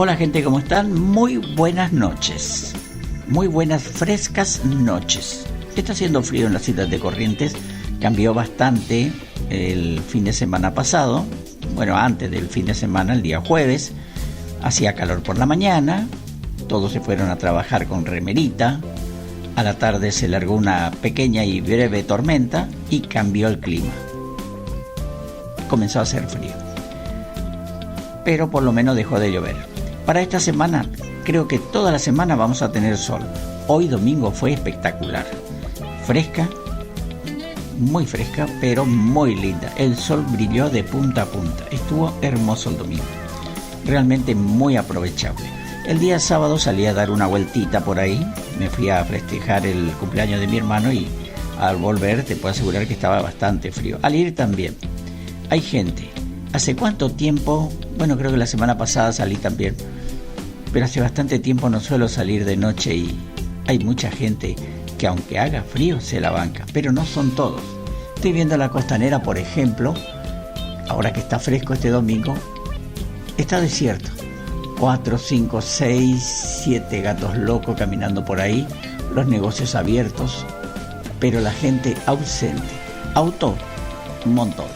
Hola gente, ¿cómo están? Muy buenas noches. Muy buenas frescas noches. Está haciendo frío en la ciudad de Corrientes. Cambió bastante el fin de semana pasado. Bueno, antes del fin de semana, el día jueves. Hacía calor por la mañana. Todos se fueron a trabajar con remerita. A la tarde se largó una pequeña y breve tormenta y cambió el clima. Comenzó a hacer frío. Pero por lo menos dejó de llover. Para esta semana, creo que toda la semana vamos a tener sol. Hoy domingo fue espectacular. Fresca, muy fresca, pero muy linda. El sol brilló de punta a punta. Estuvo hermoso el domingo. Realmente muy aprovechable. El día sábado salí a dar una vueltita por ahí. Me fui a festejar el cumpleaños de mi hermano y al volver te puedo asegurar que estaba bastante frío. Al ir también. Hay gente. ¿Hace cuánto tiempo? Bueno, creo que la semana pasada salí también. Pero hace bastante tiempo no suelo salir de noche y hay mucha gente que aunque haga frío se la banca. Pero no son todos. Estoy viendo la costanera, por ejemplo. Ahora que está fresco este domingo, está desierto. 4, 5, 6, 7 gatos locos caminando por ahí. Los negocios abiertos. Pero la gente ausente. Auto, un montón.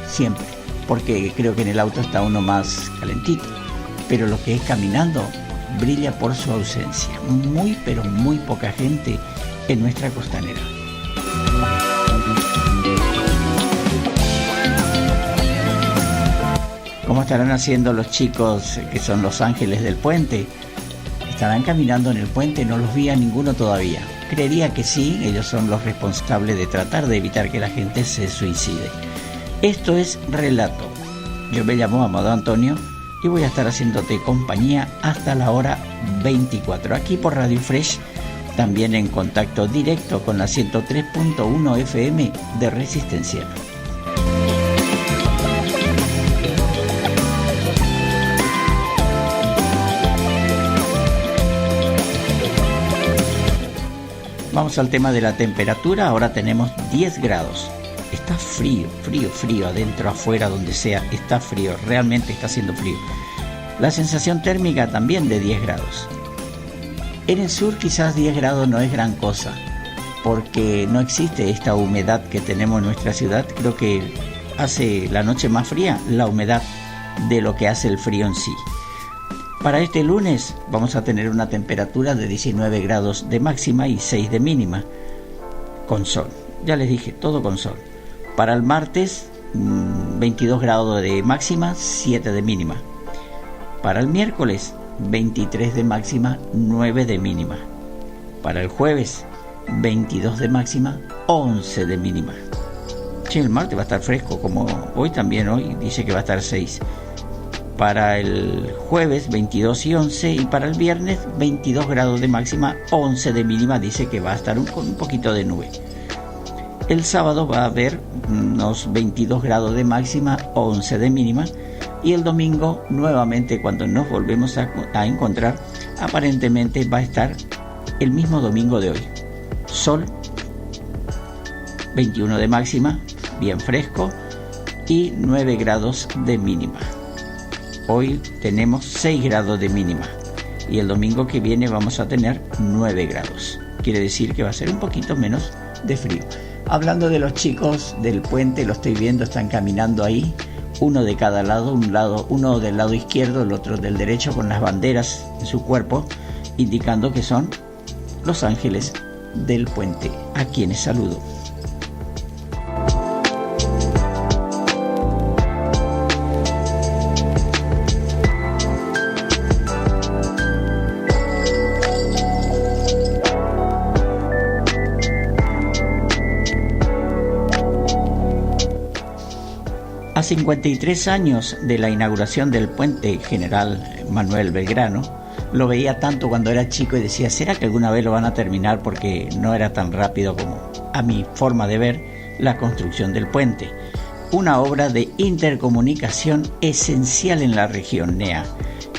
Siempre. Porque creo que en el auto está uno más calentito. Pero lo que es caminando brilla por su ausencia. Muy, pero muy poca gente en nuestra costanera. ¿Cómo estarán haciendo los chicos que son los ángeles del puente? ¿Estarán caminando en el puente? No los vi a ninguno todavía. Creería que sí, ellos son los responsables de tratar de evitar que la gente se suicide. Esto es Relato. Yo me llamo Amado Antonio y voy a estar haciéndote compañía hasta la hora 24. Aquí por Radio Fresh, también en contacto directo con la 103.1 FM de Resistencia. Vamos al tema de la temperatura. Ahora tenemos 10 grados. Está frío, frío, frío, adentro, afuera, donde sea, está frío, realmente está haciendo frío. La sensación térmica también de 10 grados. En el sur quizás 10 grados no es gran cosa, porque no existe esta humedad que tenemos en nuestra ciudad. Creo que hace la noche más fría la humedad de lo que hace el frío en sí. Para este lunes vamos a tener una temperatura de 19 grados de máxima y 6 de mínima, con sol. Ya les dije, todo con sol. Para el martes, 22 grados de máxima, 7 de mínima. Para el miércoles, 23 de máxima, 9 de mínima. Para el jueves, 22 de máxima, 11 de mínima. Sí, el martes va a estar fresco, como hoy también, hoy dice que va a estar 6. Para el jueves, 22 y 11. Y para el viernes, 22 grados de máxima, 11 de mínima, dice que va a estar con un poquito de nube. El sábado va a haber unos 22 grados de máxima, 11 de mínima. Y el domingo, nuevamente, cuando nos volvemos a encontrar, aparentemente va a estar el mismo domingo de hoy. Sol, 21 de máxima, bien fresco, y 9 grados de mínima. Hoy tenemos 6 grados de mínima. Y el domingo que viene vamos a tener 9 grados. Quiere decir que va a ser un poquito menos de frío. Hablando de los chicos del puente, lo estoy viendo, están caminando ahí, uno de cada lado, uno del lado izquierdo, el otro del derecho, con las banderas en su cuerpo, indicando que son los ángeles del puente, a quienes saludo. A 53 años de la inauguración del puente General Manuel Belgrano, lo veía tanto cuando era chico y decía, ¿será que alguna vez lo van a terminar? Porque no era tan rápido como, a mi forma de ver, la construcción del puente. Una obra de intercomunicación esencial en la región NEA,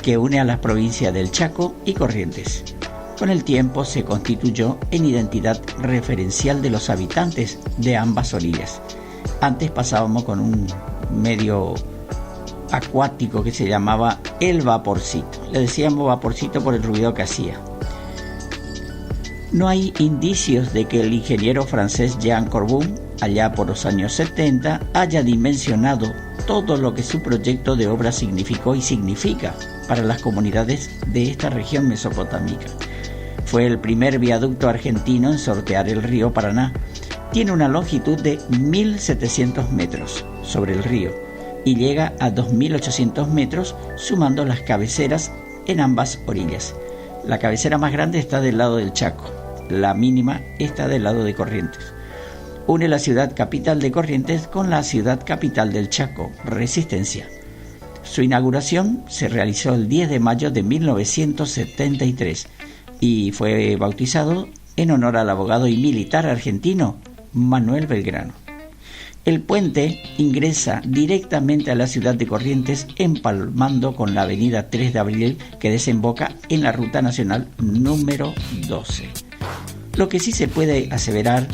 que une a las provincias del Chaco y Corrientes. Con el tiempo se constituyó en identidad referencial de los habitantes de ambas orillas. Antes pasábamos con un medio acuático que se llamaba el Vaporcito. Le decíamos Vaporcito por el ruido que hacía. No hay indicios de que el ingeniero francés Jean Courbon, allá por los años 70, haya dimensionado todo lo que su proyecto de obra significó y significa para las comunidades de esta región mesopotámica. Fue el primer viaducto argentino en sortear el río Paraná. Tiene una longitud de 1.700 metros sobre el río y llega a 2.800 metros sumando las cabeceras en ambas orillas. La cabecera más grande está del lado del Chaco, la mínima está del lado de Corrientes. Une la ciudad capital de Corrientes con la ciudad capital del Chaco, Resistencia. Su inauguración se realizó el 10 de mayo de 1973 y fue bautizado en honor al abogado y militar argentino Manuel Belgrano. El puente ingresa directamente a la ciudad de Corrientes, empalmando con la avenida 3 de Abril que desemboca en la ruta nacional número 12. Lo que sí se puede aseverar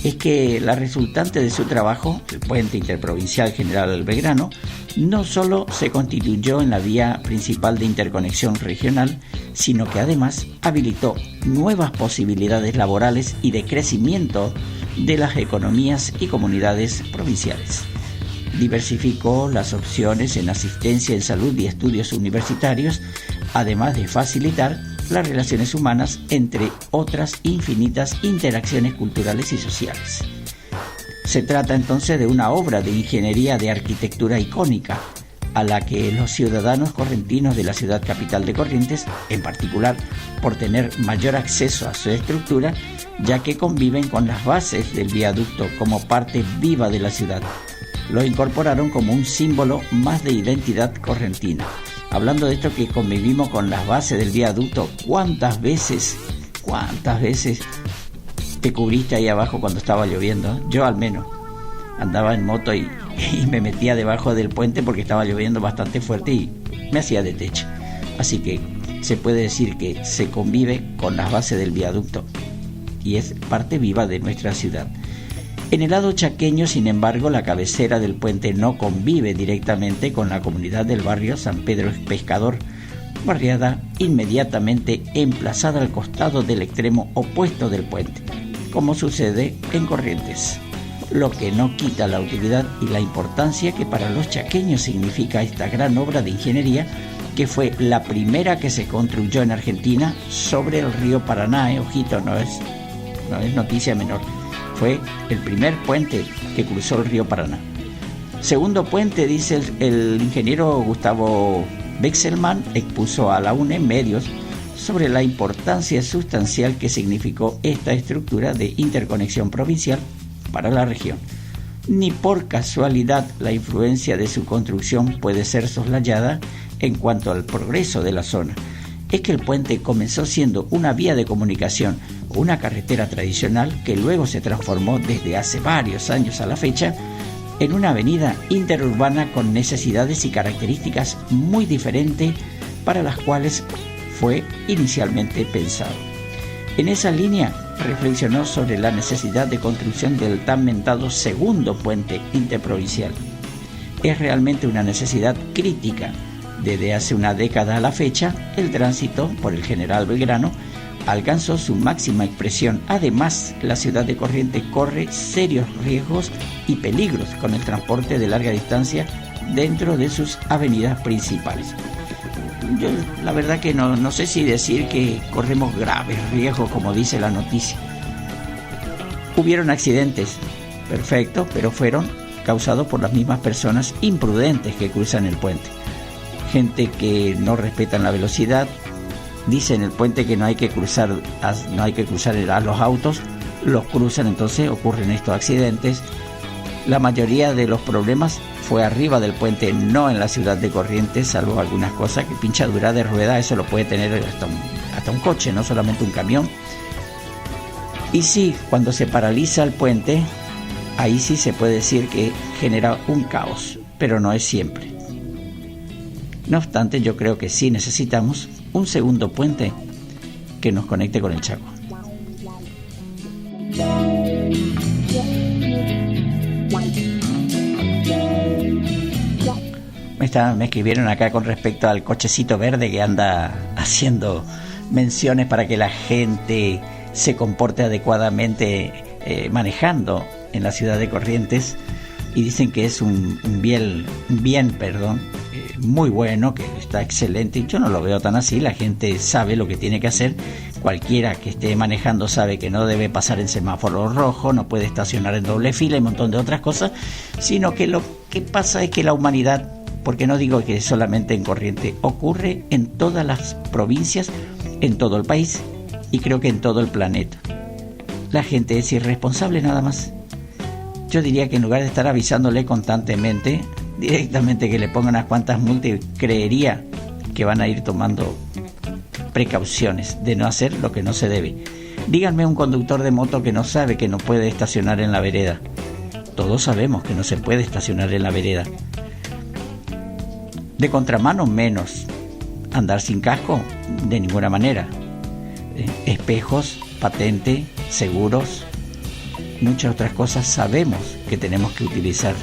es que la resultante de su trabajo, el puente interprovincial General Belgrano, no solo se constituyó en la vía principal de interconexión regional, sino que además habilitó nuevas posibilidades laborales y de crecimiento de las economías y comunidades provinciales. Diversificó las opciones en asistencia en salud y estudios universitarios, además de facilitar las relaciones humanas entre otras infinitas interacciones culturales y sociales. Se trata entonces de una obra de ingeniería de arquitectura icónica, a la que los ciudadanos correntinos de la ciudad capital de Corrientes, en particular por tener mayor acceso a su estructura, ya que conviven con las bases del viaducto como parte viva de la ciudad, lo incorporaron como un símbolo más de identidad correntina. Hablando de esto que convivimos con las bases del viaducto, ¿cuántas veces te cubriste ahí abajo cuando estaba lloviendo? Yo al menos andaba en moto y me metía debajo del puente porque estaba lloviendo bastante fuerte y me hacía de techo. Así que se puede decir que se convive con las bases del viaducto y es parte viva de nuestra ciudad. En el lado chaqueño, sin embargo, la cabecera del puente no convive directamente con la comunidad del barrio San Pedro Pescador, barriada inmediatamente emplazada al costado del extremo opuesto del puente, como sucede en Corrientes, lo que no quita la utilidad y la importancia que para los chaqueños significa esta gran obra de ingeniería, que fue la primera que se construyó en Argentina sobre el río Paraná. Ojito, no es noticia menor. Fue el primer puente que cruzó el río Paraná. Segundo puente, dice el ingeniero Gustavo Wechselmann, expuso a la UNE Medios sobre la importancia sustancial que significó esta estructura de interconexión provincial para la región. Ni por casualidad la influencia de su construcción puede ser soslayada en cuanto al progreso de la zona. Es que el puente comenzó siendo una vía de comunicación, una carretera tradicional que luego se transformó desde hace varios años a la fecha en una avenida interurbana con necesidades y características muy diferentes para las cuales fue inicialmente pensado. En esa línea reflexionó sobre la necesidad de construcción del tan mentado segundo puente interprovincial. Es realmente una necesidad crítica. Desde hace una década a la fecha, el tránsito por el General Belgrano alcanzó su máxima expresión. Además, la ciudad de Corrientes corre serios riesgos y peligros con el transporte de larga distancia dentro de sus avenidas principales. Yo la verdad que no sé si decir que corremos graves riesgos, como dice la noticia. Hubieron accidentes, perfecto, pero fueron causados por las mismas personas imprudentes que cruzan el puente. Gente que no respetan la velocidad, dicen el puente que no hay que cruzar a los autos, los cruzan, entonces ocurren estos accidentes. La mayoría de los problemas fue arriba del puente, no en la ciudad de Corrientes, salvo algunas cosas que pinchadura de rueda, eso lo puede tener hasta un coche, no solamente un camión. Y sí, cuando se paraliza el puente, ahí sí se puede decir que genera un caos, pero no es siempre. No obstante, yo creo que sí necesitamos un segundo puente que nos conecte con el Chaco. Me escribieron acá con respecto al cochecito verde que anda haciendo menciones para que la gente se comporte adecuadamente manejando en la ciudad de Corrientes, y dicen que es un bien, muy bueno, que está excelente. Yo no lo veo tan así. La gente sabe lo que tiene que hacer. Cualquiera que esté manejando sabe que no debe pasar en semáforo rojo, no puede estacionar en doble fila y un montón de otras cosas, sino que lo que pasa es que la humanidad, porque no digo que solamente en Corrientes, ocurre en todas las provincias, en todo el país y creo que en todo el planeta. La gente es irresponsable nada más. Yo diría que en lugar de estar avisándole constantemente, directamente que le pongan unas cuantas multas, y creería que van a ir tomando precauciones de no hacer lo que no se debe. Díganme un conductor de moto que no sabe que no puede estacionar en la vereda. Todos sabemos que no se puede estacionar en la vereda. De contramano menos. Andar sin casco, de ninguna manera. Espejos, patente, seguros, muchas otras cosas sabemos que tenemos que utilizar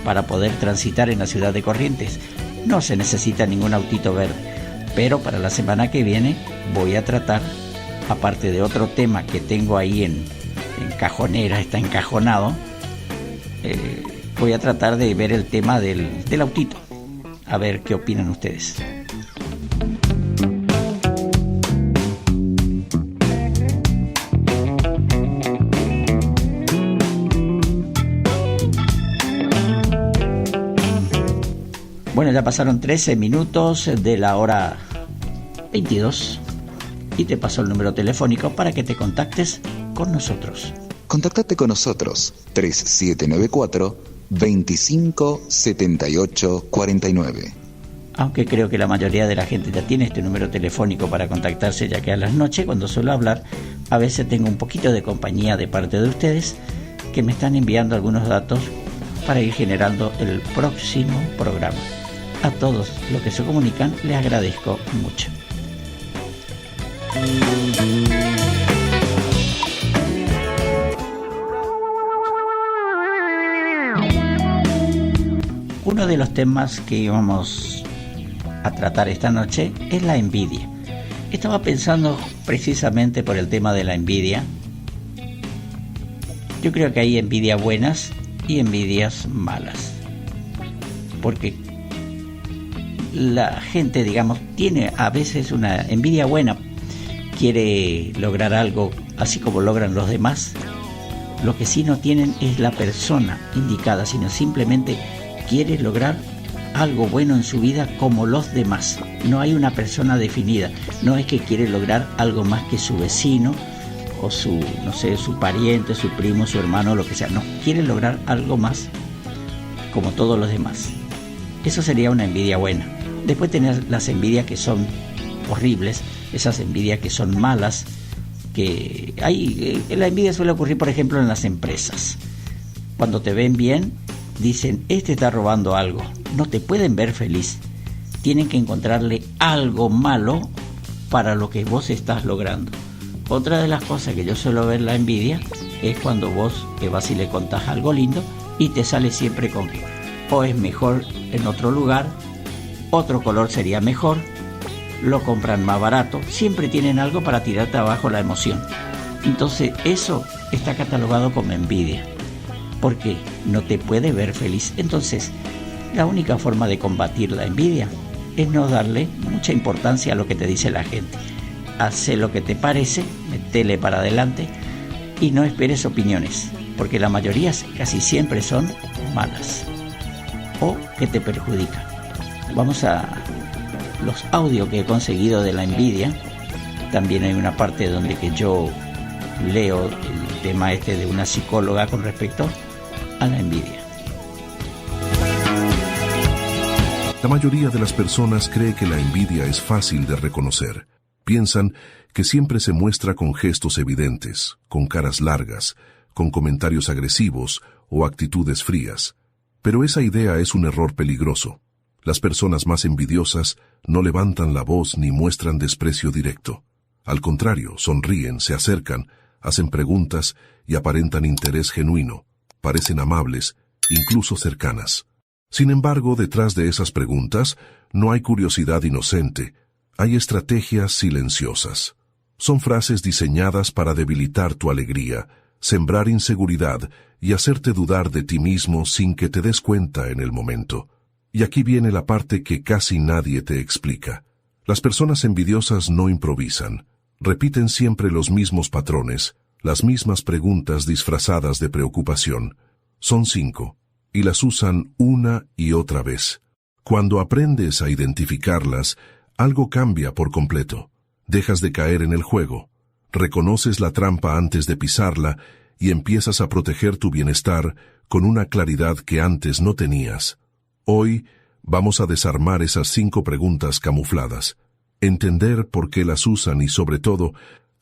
para poder transitar en la ciudad de Corrientes. No se necesita ningún autito verde, pero para la semana que viene voy a tratar, aparte de otro tema que tengo ahí en cajonera, está encajonado, voy a tratar de ver el tema del autito, a ver qué opinan ustedes. Bueno, ya pasaron 13 minutos de la hora 22 y te paso el número telefónico para que te contactes con nosotros. Contactate con nosotros 3794-257849. Aunque creo que la mayoría de la gente ya tiene este número telefónico para contactarse, ya que a las noches, cuando suelo hablar, a veces tengo un poquito de compañía de parte de ustedes que me están enviando algunos datos para ir generando el próximo programa. A todos los que se comunican les agradezco mucho. Uno de los temas que íbamos a tratar esta noche es la envidia. Estaba pensando precisamente por el tema de la envidia. Yo creo que hay envidias buenas y envidias malas, porque la gente, digamos, tiene a veces una envidia buena, quiere lograr algo así como logran los demás. Lo que sí no tienen es la persona indicada, sino simplemente quiere lograr algo bueno en su vida como los demás. No hay una persona definida, no es que quiere lograr algo más que su vecino o su pariente, su primo, su hermano, lo que sea. No, quiere lograr algo más como todos los demás. Eso sería una envidia buena. Después tenés las envidias que son horribles, esas envidias que son malas, que la envidia suele ocurrir, por ejemplo, en las empresas. Cuando te ven bien, dicen, este está robando algo. No te pueden ver feliz. Tienen que encontrarle algo malo para lo que vos estás logrando. Otra de las cosas que yo suelo ver la envidia es cuando vos te vas y le contás algo lindo y te sale siempre con que o es mejor en otro lugar, otro color sería mejor, lo compran más barato, siempre tienen algo para tirarte abajo la emoción. Entonces eso está catalogado como envidia, porque no te puede ver feliz. Entonces la única forma de combatir la envidia es no darle mucha importancia a lo que te dice la gente. Haz lo que te parece, metele para adelante y no esperes opiniones, porque la mayoría casi siempre son malas o que te perjudican. Vamos a los audios que he conseguido de la envidia. También hay una parte donde que yo leo el tema de una psicóloga con respecto a la envidia. La mayoría de las personas cree que la envidia es fácil de reconocer. Piensan que siempre se muestra con gestos evidentes, con caras largas, con comentarios agresivos o actitudes frías. Pero esa idea es un error peligroso. Las personas más envidiosas no levantan la voz ni muestran desprecio directo. Al contrario, sonríen, se acercan, hacen preguntas y aparentan interés genuino. Parecen amables, incluso cercanas. Sin embargo, detrás de esas preguntas no hay curiosidad inocente, hay estrategias silenciosas. Son frases diseñadas para debilitar tu alegría, sembrar inseguridad y hacerte dudar de ti mismo sin que te des cuenta en el momento. Y aquí viene la parte que casi nadie te explica. Las personas envidiosas no improvisan, repiten siempre los mismos patrones, las mismas preguntas disfrazadas de preocupación. Son 5, y las usan una y otra vez. Cuando aprendes a identificarlas, algo cambia por completo. Dejas de caer en el juego, reconoces la trampa antes de pisarla y empiezas a proteger tu bienestar con una claridad que antes no tenías. Hoy vamos a desarmar esas 5 preguntas camufladas, entender por qué las usan y, sobre todo,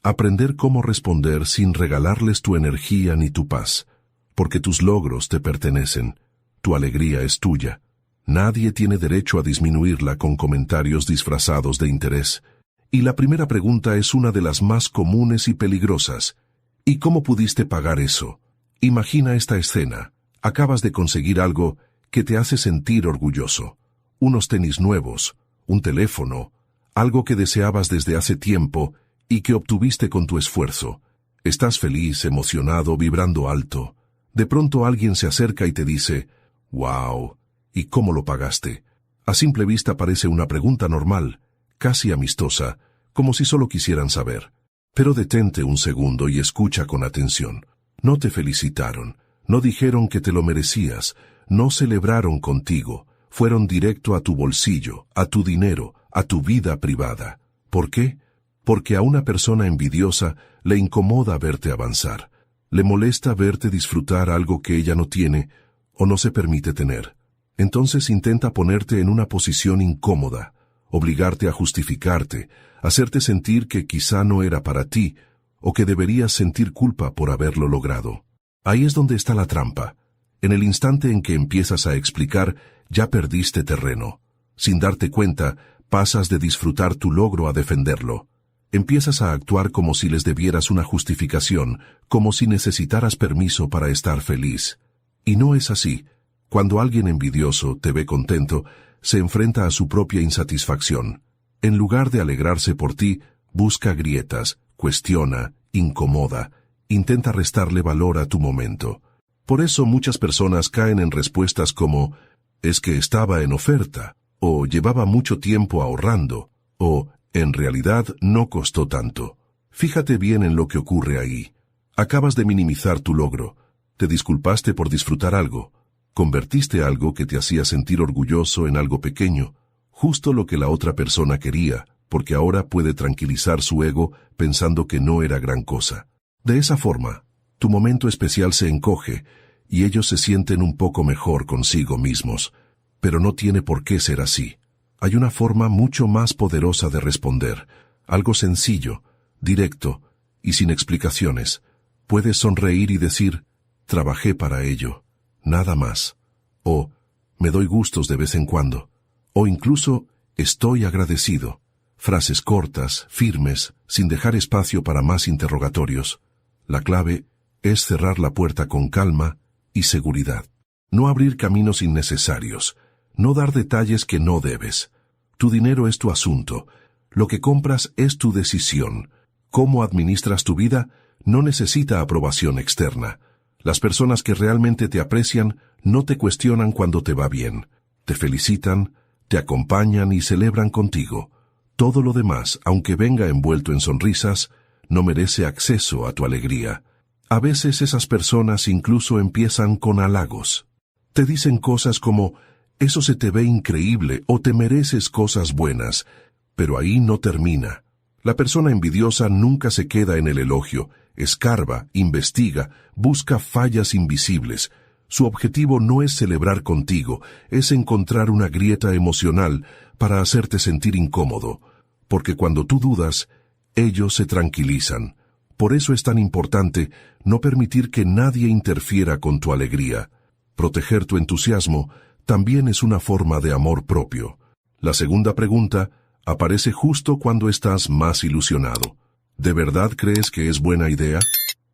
aprender cómo responder sin regalarles tu energía ni tu paz, porque tus logros te pertenecen, tu alegría es tuya. Nadie tiene derecho a disminuirla con comentarios disfrazados de interés. Y la primera pregunta es una de las más comunes y peligrosas. ¿Y cómo pudiste pagar eso? Imagina esta escena. Acabas de conseguir algo que te hace sentir orgulloso. Unos tenis nuevos, un teléfono, algo que deseabas desde hace tiempo y que obtuviste con tu esfuerzo. Estás feliz, emocionado, vibrando alto. De pronto alguien se acerca y te dice, «¡Wow! ¿Y cómo lo pagaste?». A simple vista parece una pregunta normal, casi amistosa, como si solo quisieran saber. Pero detente un segundo y escucha con atención. No te felicitaron, no dijeron que te lo merecías, no celebraron contigo, fueron directo a tu bolsillo, a tu dinero, a tu vida privada. ¿Por qué? Porque a una persona envidiosa le incomoda verte avanzar, le molesta verte disfrutar algo que ella no tiene o no se permite tener. Entonces intenta ponerte en una posición incómoda, obligarte a justificarte, hacerte sentir que quizá no era para ti, o que deberías sentir culpa por haberlo logrado. Ahí es donde está la trampa. En el instante en que empiezas a explicar, ya perdiste terreno. Sin darte cuenta, pasas de disfrutar tu logro a defenderlo. Empiezas a actuar como si les debieras una justificación, como si necesitaras permiso para estar feliz. Y no es así. Cuando alguien envidioso te ve contento, se enfrenta a su propia insatisfacción. En lugar de alegrarse por ti, busca grietas, cuestiona, incomoda, intenta restarle valor a tu momento. Por eso muchas personas caen en respuestas como, «es que estaba en oferta», o «llevaba mucho tiempo ahorrando», o «en realidad no costó tanto». Fíjate bien en lo que ocurre ahí. Acabas de minimizar tu logro, te disculpaste por disfrutar algo, convertiste algo que te hacía sentir orgulloso en algo pequeño, justo lo que la otra persona quería, porque ahora puede tranquilizar su ego pensando que no era gran cosa. De esa forma, tu momento especial se encoge y ellos se sienten un poco mejor consigo mismos. Pero no tiene por qué ser así. Hay una forma mucho más poderosa de responder, algo sencillo, directo y sin explicaciones. Puedes sonreír y decir, «trabajé para ello», nada más. O, «me doy gustos de vez en cuando». O incluso, «estoy agradecido». Frases cortas, firmes, sin dejar espacio para más interrogatorios. La clave es cerrar la puerta con calma y seguridad. No abrir caminos innecesarios. No dar detalles que no debes. Tu dinero es tu asunto. Lo que compras es tu decisión. Cómo administras tu vida no necesita aprobación externa. Las personas que realmente te aprecian no te cuestionan cuando te va bien. Te felicitan, te acompañan y celebran contigo. Todo lo demás, aunque venga envuelto en sonrisas, no merece acceso a tu alegría. A veces esas personas incluso empiezan con halagos. Te dicen cosas como, «eso se te ve increíble» o «te mereces cosas buenas», pero ahí no termina. La persona envidiosa nunca se queda en el elogio, escarba, investiga, busca fallas invisibles. Su objetivo no es celebrar contigo, es encontrar una grieta emocional para hacerte sentir incómodo, porque cuando tú dudas, ellos se tranquilizan. Por eso es tan importante no permitir que nadie interfiera con tu alegría. Proteger tu entusiasmo también es una forma de amor propio. La segunda pregunta aparece justo cuando estás más ilusionado. ¿De verdad crees que es buena idea?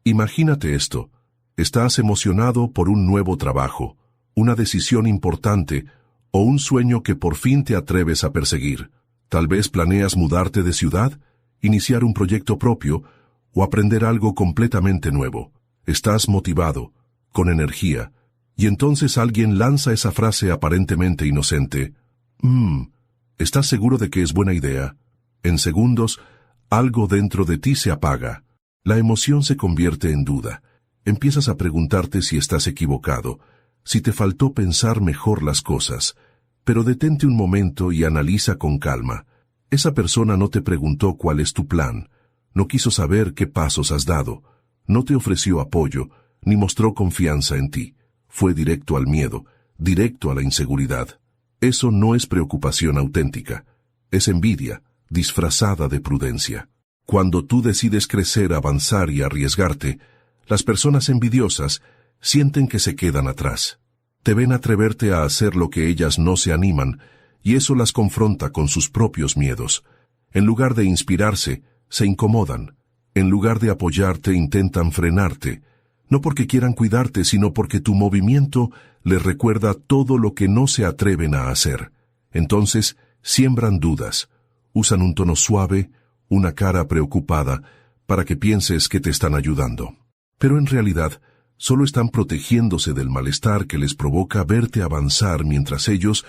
Imagínate esto. Estás emocionado por un nuevo trabajo, una decisión importante o un sueño que por fin te atreves a perseguir. Tal vez planeas mudarte de ciudad, iniciar un proyecto propio o aprender algo completamente nuevo. Estás motivado, con energía, y entonces alguien lanza esa frase aparentemente inocente. ¿Estás seguro de que es buena idea? En segundos, algo dentro de ti se apaga. La emoción se convierte en duda. Empiezas a preguntarte si estás equivocado, si te faltó pensar mejor las cosas. Pero detente un momento y analiza con calma. Esa persona no te preguntó cuál es tu plan, no quiso saber qué pasos has dado, no te ofreció apoyo, ni mostró confianza en ti. Fue directo al miedo, directo a la inseguridad. Eso no es preocupación auténtica, es envidia, disfrazada de prudencia. Cuando tú decides crecer, avanzar y arriesgarte, las personas envidiosas sienten que se quedan atrás. Te ven atreverte a hacer lo que ellas no se animan, y eso las confronta con sus propios miedos. En lugar de inspirarse, se incomodan. En lugar de apoyarte, intentan frenarte. No porque quieran cuidarte, sino porque tu movimiento les recuerda todo lo que no se atreven a hacer. Entonces, siembran dudas. Usan un tono suave, una cara preocupada, para que pienses que te están ayudando. Pero en realidad, solo están protegiéndose del malestar que les provoca verte avanzar mientras ellos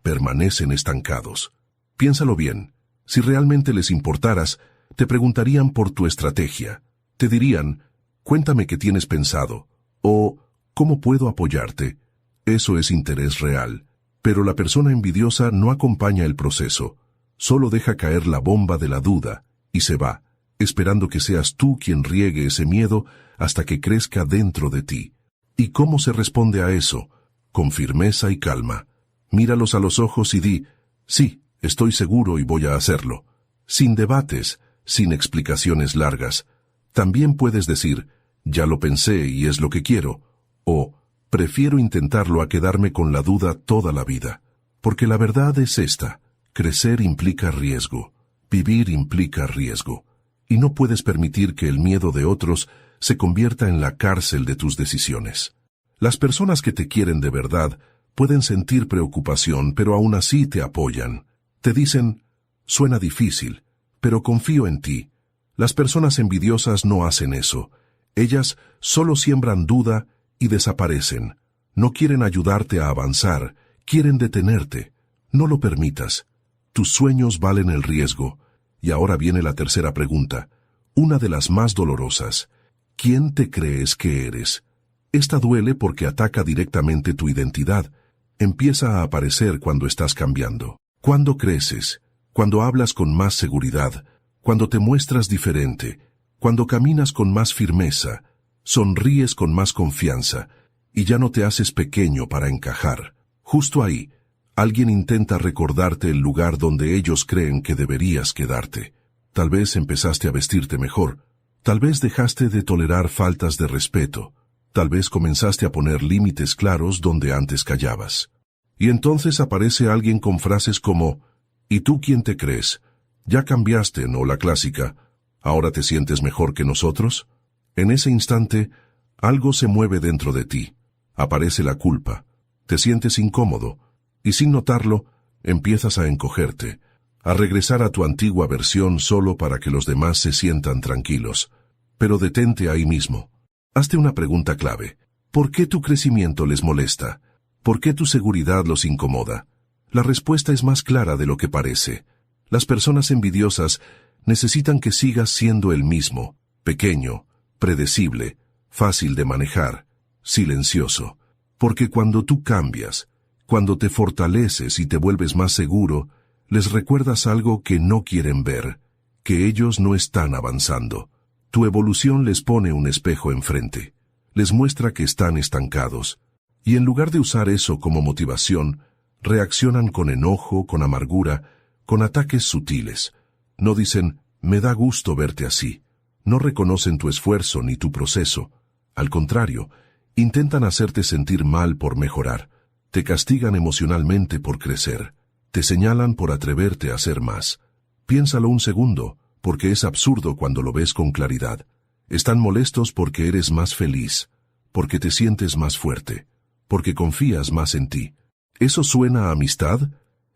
permanecen estancados. Piénsalo bien. Si realmente les importaras, te preguntarían por tu estrategia. Te dirían, cuéntame qué tienes pensado, o ¿cómo puedo apoyarte? Eso es interés real. Pero la persona envidiosa no acompaña el proceso. Solo deja caer la bomba de la duda y se va, esperando que seas tú quien riegue ese miedo hasta que crezca dentro de ti. ¿Y cómo se responde a eso? Con firmeza y calma. Míralos a los ojos y di, sí, estoy seguro y voy a hacerlo. Sin debates, sin explicaciones largas. También puedes decir, ya lo pensé y es lo que quiero, o prefiero intentarlo a quedarme con la duda toda la vida. Porque la verdad es esta, crecer implica riesgo, vivir implica riesgo, y no puedes permitir que el miedo de otros se convierta en la cárcel de tus decisiones. Las personas que te quieren de verdad pueden sentir preocupación, pero aún así te apoyan. Te dicen, suena difícil, pero confío en ti. Las personas envidiosas no hacen eso. Ellas solo siembran duda y desaparecen. No quieren ayudarte a avanzar, quieren detenerte. No lo permitas. Tus sueños valen el riesgo. Y ahora viene la tercera pregunta, una de las más dolorosas. ¿Quién te crees que eres? Esta duele porque ataca directamente tu identidad. Empieza a aparecer cuando estás cambiando. Cuando creces, cuando hablas con más seguridad, cuando te muestras diferente, cuando caminas con más firmeza, sonríes con más confianza, y ya no te haces pequeño para encajar. Justo ahí, alguien intenta recordarte el lugar donde ellos creen que deberías quedarte. Tal vez empezaste a vestirte mejor, tal vez dejaste de tolerar faltas de respeto, tal vez comenzaste a poner límites claros donde antes callabas. Y entonces aparece alguien con frases como, ¿y tú quién te crees? ¿Ya cambiaste, no la clásica? ¿Ahora te sientes mejor que nosotros? En ese instante, algo se mueve dentro de ti. Aparece la culpa. Te sientes incómodo. Y sin notarlo, empiezas a encogerte, a regresar a tu antigua versión solo para que los demás se sientan tranquilos. Pero detente ahí mismo. Hazte una pregunta clave. ¿Por qué tu crecimiento les molesta? ¿Por qué tu seguridad los incomoda? La respuesta es más clara de lo que parece. Las personas envidiosas necesitan que sigas siendo el mismo, pequeño, predecible, fácil de manejar, silencioso. Porque cuando tú cambias, cuando te fortaleces y te vuelves más seguro, les recuerdas algo que no quieren ver, que ellos no están avanzando. Tu evolución les pone un espejo enfrente, les muestra que están estancados, y en lugar de usar eso como motivación, reaccionan con enojo, con amargura, con ataques sutiles. No dicen, me da gusto verte así. No reconocen tu esfuerzo ni tu proceso. Al contrario, intentan hacerte sentir mal por mejorar. Te castigan emocionalmente por crecer. Te señalan por atreverte a hacer más. Piénsalo un segundo, porque es absurdo cuando lo ves con claridad. Están molestos porque eres más feliz, porque te sientes más fuerte, porque confías más en ti. ¿Eso suena a amistad?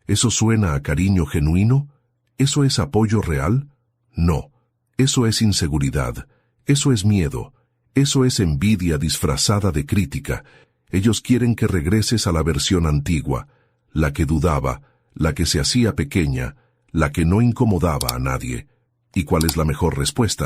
¿Eso suena a cariño genuino? ¿Eso es apoyo real? No. Eso es inseguridad. Eso es miedo. Eso es envidia disfrazada de crítica. Ellos quieren que regreses a la versión antigua, la que dudaba, la que se hacía pequeña, la que no incomodaba a nadie. ¿Y cuál es la mejor respuesta?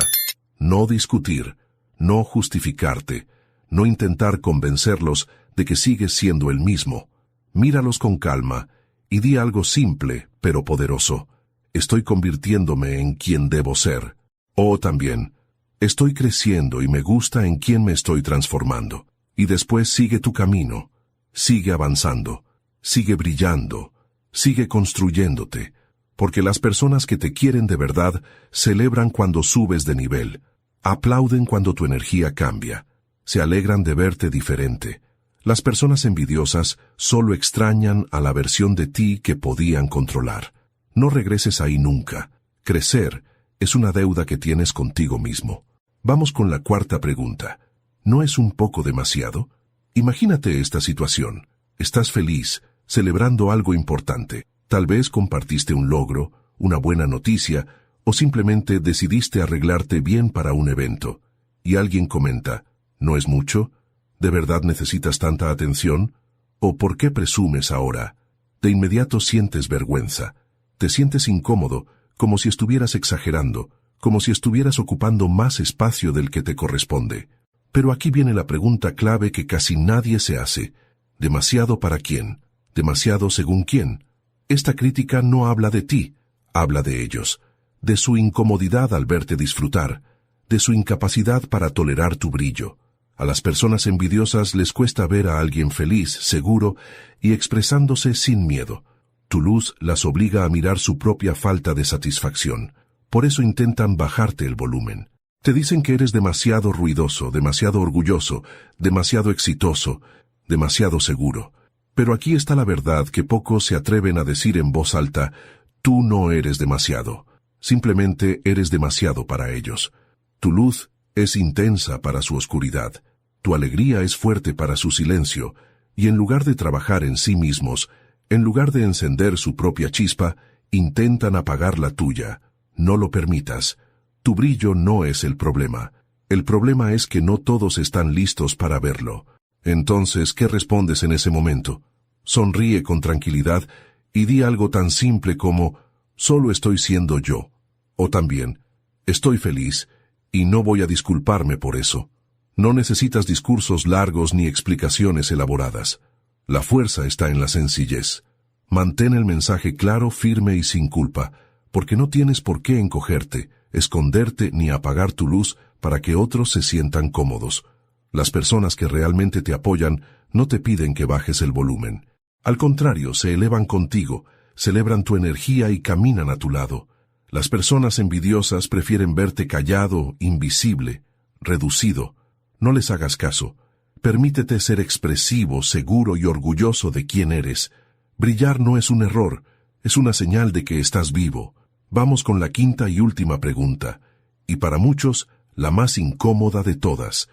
No discutir, no justificarte, no intentar convencerlos de que sigues siendo el mismo. Míralos con calma y di algo simple pero poderoso. Estoy convirtiéndome en quien debo ser. O también, estoy creciendo y me gusta en quien me estoy transformando. Y después sigue tu camino, sigue avanzando, sigue brillando, sigue construyéndote, porque las personas que te quieren de verdad celebran cuando subes de nivel, aplauden cuando tu energía cambia, se alegran de verte diferente. Las personas envidiosas solo extrañan a la versión de ti que podían controlar. No regreses ahí nunca. Crecer es una deuda que tienes contigo mismo. Vamos con la cuarta pregunta. ¿No es un poco demasiado? Imagínate esta situación. Estás feliz, celebrando algo importante. Tal vez compartiste un logro, una buena noticia, o simplemente decidiste arreglarte bien para un evento. Y alguien comenta, ¿no es mucho? ¿De verdad necesitas tanta atención? ¿O por qué presumes ahora? De inmediato sientes vergüenza. Te sientes incómodo, como si estuvieras exagerando, como si estuvieras ocupando más espacio del que te corresponde. Pero aquí viene la pregunta clave que casi nadie se hace. ¿Demasiado para quién? ¿Demasiado según quién? Esta crítica no habla de ti, habla de ellos, de su incomodidad al verte disfrutar, de su incapacidad para tolerar tu brillo. A las personas envidiosas les cuesta ver a alguien feliz, seguro y expresándose sin miedo. Tu luz las obliga a mirar su propia falta de satisfacción. Por eso intentan bajarte el volumen. Te dicen que eres demasiado ruidoso, demasiado orgulloso, demasiado exitoso, demasiado seguro. Pero aquí está la verdad que pocos se atreven a decir en voz alta: tú no eres demasiado. Simplemente eres demasiado para ellos. Tu luz es intensa para su oscuridad. Tu alegría es fuerte para su silencio. Y en lugar de trabajar en sí mismos, en lugar de encender su propia chispa, intentan apagar la tuya. No lo permitas. Tu brillo no es el problema. El problema es que no todos están listos para verlo. Entonces, ¿qué respondes en ese momento? Sonríe con tranquilidad y di algo tan simple como: solo estoy siendo yo. O también, estoy feliz y no voy a disculparme por eso. No necesitas discursos largos ni explicaciones elaboradas. La fuerza está en la sencillez. Mantén el mensaje claro, firme y sin culpa, porque no tienes por qué encogerte, esconderte ni apagar tu luz para que otros se sientan cómodos. Las personas que realmente te apoyan no te piden que bajes el volumen. Al contrario, se elevan contigo, celebran tu energía y caminan a tu lado. Las personas envidiosas prefieren verte callado, invisible, reducido. No les hagas caso. Permítete ser expresivo, seguro y orgulloso de quién eres. Brillar no es un error, es una señal de que estás vivo. Vamos con la quinta y última pregunta, y para muchos, la más incómoda de todas.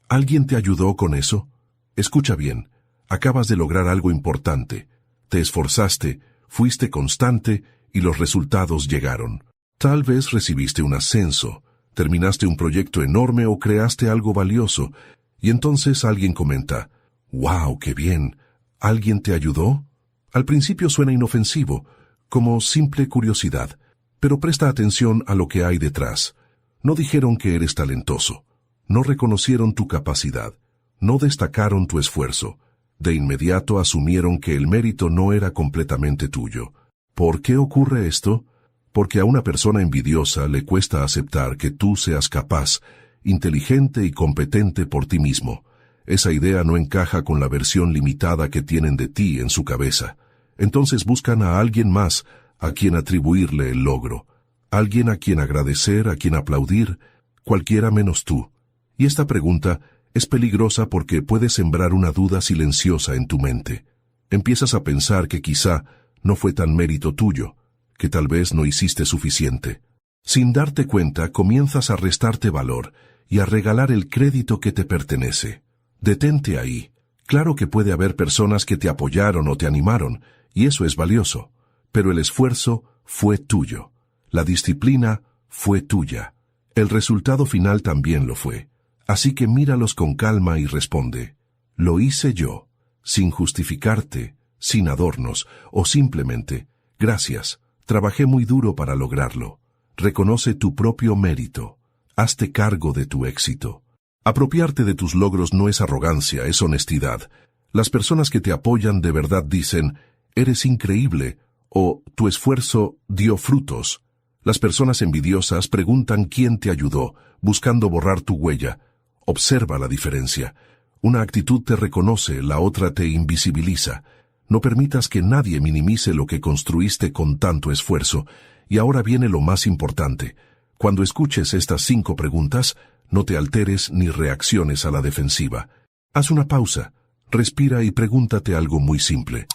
¿Alguien te ayudó con eso? Escucha bien, acabas de lograr algo importante. Te esforzaste, fuiste constante y los resultados llegaron. Tal vez recibiste un ascenso, terminaste un proyecto enorme o creaste algo valioso, y entonces alguien comenta: ¡wow, qué bien! ¿Alguien te ayudó? Al principio suena inofensivo, como simple curiosidad, pero presta atención a lo que hay detrás. No dijeron que eres talentoso, no reconocieron tu capacidad, no destacaron tu esfuerzo. De inmediato asumieron que el mérito no era completamente tuyo. ¿Por qué ocurre esto? Porque a una persona envidiosa le cuesta aceptar que tú seas capaz, inteligente y competente por ti mismo. Esa idea no encaja con la versión limitada que tienen de ti en su cabeza. Entonces buscan a alguien más a quien atribuirle el logro, alguien a quien agradecer, a quien aplaudir, cualquiera menos tú. Y esta pregunta es peligrosa porque puede sembrar una duda silenciosa en tu mente. Empiezas a pensar que quizá no fue tan mérito tuyo, que tal vez no hiciste suficiente. Sin darte cuenta, comienzas a restarte valor y a regalar el crédito que te pertenece. Detente ahí. Claro que puede haber personas que te apoyaron o te animaron, y eso es valioso, pero el esfuerzo fue tuyo. La disciplina fue tuya. El resultado final también lo fue. Así que míralos con calma y responde: lo hice yo, sin justificarte, sin adornos, o simplemente: gracias, trabajé muy duro para lograrlo. Reconoce tu propio mérito. Hazte cargo de tu éxito. Apropiarte de tus logros no es arrogancia, es honestidad. Las personas que te apoyan de verdad dicen: eres increíble, o tu esfuerzo dio frutos. Las personas envidiosas preguntan quién te ayudó, buscando borrar tu huella. Observa la diferencia. Una actitud te reconoce, la otra te invisibiliza. No permitas que nadie minimice lo que construiste con tanto esfuerzo. Y ahora viene lo más importante. Cuando escuches estas 5 preguntas, no te alteres ni reacciones a la defensiva. Haz una pausa, respira y pregúntate algo muy simple.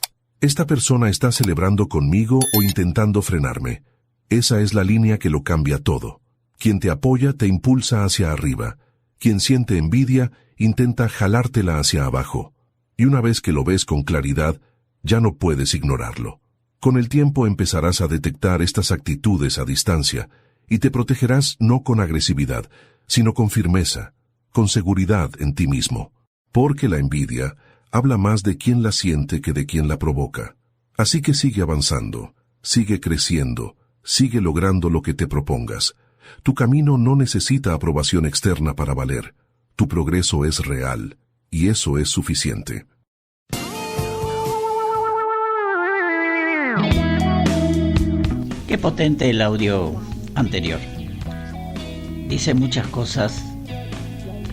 ¿Esta persona está celebrando conmigo o intentando frenarme? Esa es la línea que lo cambia todo. Quien te apoya te impulsa hacia arriba. Quien siente envidia intenta jalártela hacia abajo. Y una vez que lo ves con claridad, ya no puedes ignorarlo. Con el tiempo empezarás a detectar estas actitudes a distancia y te protegerás no con agresividad, sino con firmeza, con seguridad en ti mismo. Porque la envidia habla más de quien la siente que de quien la provoca. Así que sigue avanzando, sigue creciendo, sigue logrando lo que te propongas. Tu camino no necesita aprobación externa para valer. Tu progreso es real, y eso es suficiente. Qué potente el audio anterior. Dice muchas cosas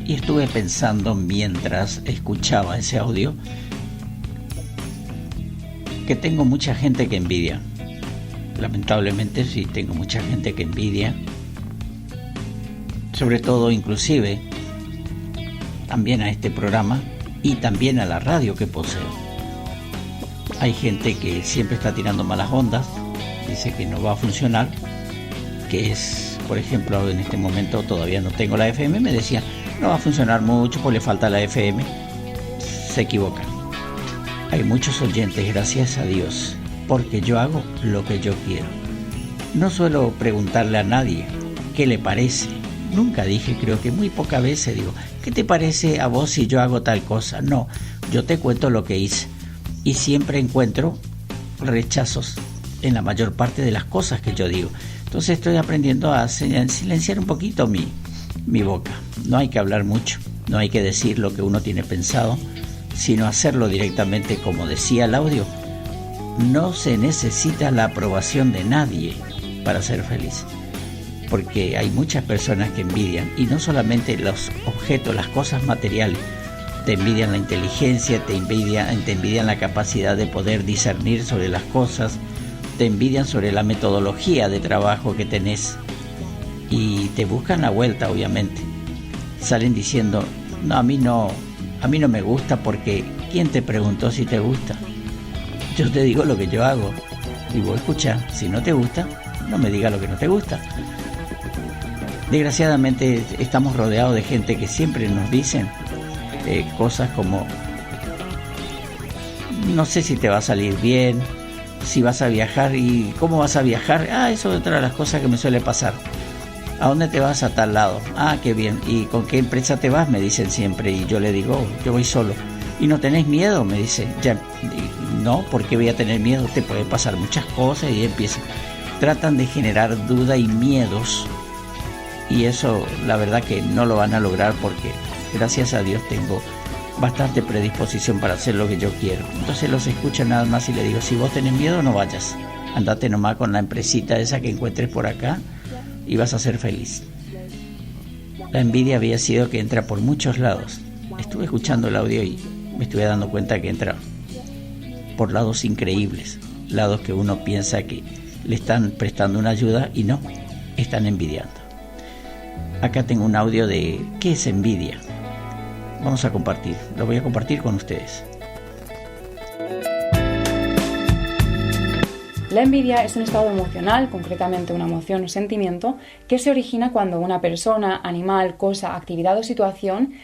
y estuve pensando mientras escuchaba ese audio que tengo mucha gente que envidia. Lamentablemente sí tengo mucha gente que envidia. Sobre todo, inclusive, también a este programa y también a la radio que poseo. Hay gente que siempre está tirando malas ondas, dice que no va a funcionar, que es, por ejemplo, en este momento todavía no tengo la FM, me decía, no va a funcionar mucho porque le falta la FM. Se equivoca. Hay muchos oyentes, gracias a Dios, porque yo hago lo que yo quiero. No suelo preguntarle a nadie qué le parece. Nunca dije, creo que muy pocas veces digo, ¿qué te parece a vos si yo hago tal cosa? No, yo te cuento lo que hice. Y siempre encuentro rechazos en la mayor parte de las cosas que yo digo. Entonces estoy aprendiendo a silenciar un poquito mi boca. No hay que hablar mucho, no hay que decir lo que uno tiene pensado, sino hacerlo directamente como decía el audio. No se necesita la aprobación de nadie para ser feliz. Porque hay muchas personas que envidian, y no solamente los objetos, las cosas materiales, te envidian la inteligencia, te envidian la capacidad de poder discernir sobre las cosas, te envidian sobre la metodología de trabajo que tenés y te buscan la vuelta, obviamente. Salen diciendo, no, a mí no me gusta porque ¿quién te preguntó si te gusta? Yo te digo lo que yo hago y vos escuchá, si no te gusta, no me digas lo que no te gusta. Desgraciadamente estamos rodeados de gente que siempre nos dicen cosas como no sé si te va a salir bien, si vas a viajar y cómo vas a viajar. Eso es otra de las cosas que me suele pasar. ¿A dónde te vas? A tal lado. Qué bien. ¿Y con qué empresa te vas? Me dicen siempre. Y yo le digo, yo voy solo. ¿Y no tenés miedo? Me dice. Ya, no, ¿por qué voy a tener miedo? Te pueden pasar muchas cosas y empiezan. Tratan de generar duda y miedos. Y eso, la verdad que no lo van a lograr porque, gracias a Dios, tengo bastante predisposición para hacer lo que yo quiero. Entonces los escucho nada más y le digo, si vos tenés miedo, no vayas. Andate nomás con la empresita esa que encuentres por acá y vas a ser feliz. La envidia había sido que entra por muchos lados. Estuve escuchando el audio y me estuve dando cuenta que entra por lados increíbles, lados que uno piensa que le están prestando una ayuda y no, están envidiando. Acá tengo un audio de ¿qué es envidia? Vamos a compartir, lo voy a compartir con ustedes. La envidia es un estado emocional, concretamente una emoción o sentimiento, que se origina cuando una persona, animal, cosa, actividad o situación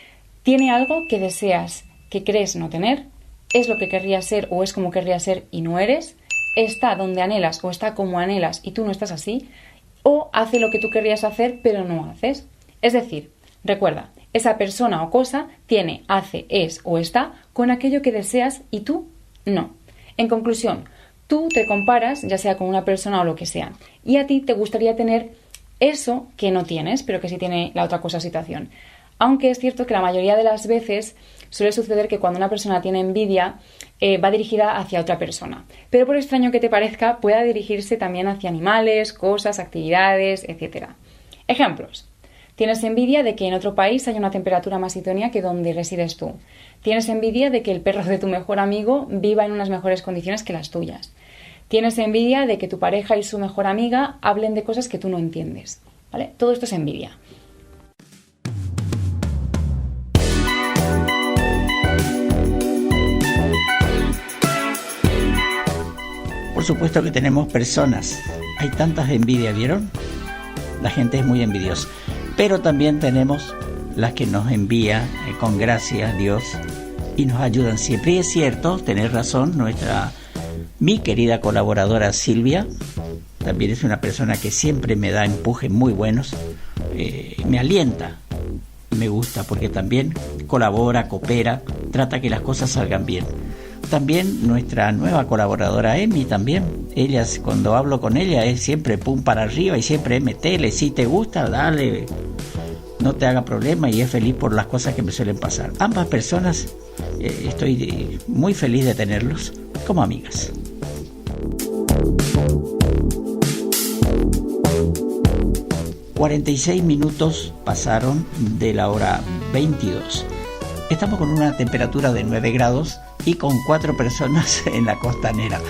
tiene algo que deseas que crees no tener, es lo que querrías ser o es como querrías ser y no eres, está donde anhelas o está como anhelas y tú no estás así, o hace lo que tú querrías hacer pero no haces. Es decir, recuerda, esa persona o cosa tiene, hace, es o está con aquello que deseas y tú no. En conclusión, tú te comparas, ya sea con una persona o lo que sea, y a ti te gustaría tener eso que no tienes, pero que sí tiene la otra cosa o situación. Aunque es cierto que la mayoría de las veces suele suceder que cuando una persona tiene envidia va dirigida hacia otra persona. Pero por extraño que te parezca, pueda dirigirse también hacia animales, cosas, actividades, etc. Ejemplos. Tienes envidia de que en otro país haya una temperatura más idónea que donde resides tú. Tienes envidia de que el perro de tu mejor amigo viva en unas mejores condiciones que las tuyas. Tienes envidia de que tu pareja y su mejor amiga hablen de cosas que tú no entiendes. ¿Vale? Todo esto es envidia. Por supuesto que tenemos personas. Hay tantas envidias, ¿vieron? La gente es muy envidiosa. Pero también tenemos las que nos envía con gracia Dios y nos ayudan siempre. Y es cierto, tenés razón, mi querida colaboradora Silvia también es una persona que siempre me da empujes muy buenos, me alienta, me gusta porque también colabora, coopera, trata que las cosas salgan bien. También nuestra nueva colaboradora Emi también, ella cuando hablo con ella es siempre pum para arriba y siempre metele, si te gusta, dale, no te haga problema, y es feliz por las cosas que me suelen pasar. Ambas personas estoy muy feliz de tenerlos como amigas. ...46 minutos pasaron de la hora 22. Estamos con una temperatura de 9 grados y con 4 personas en la costanera.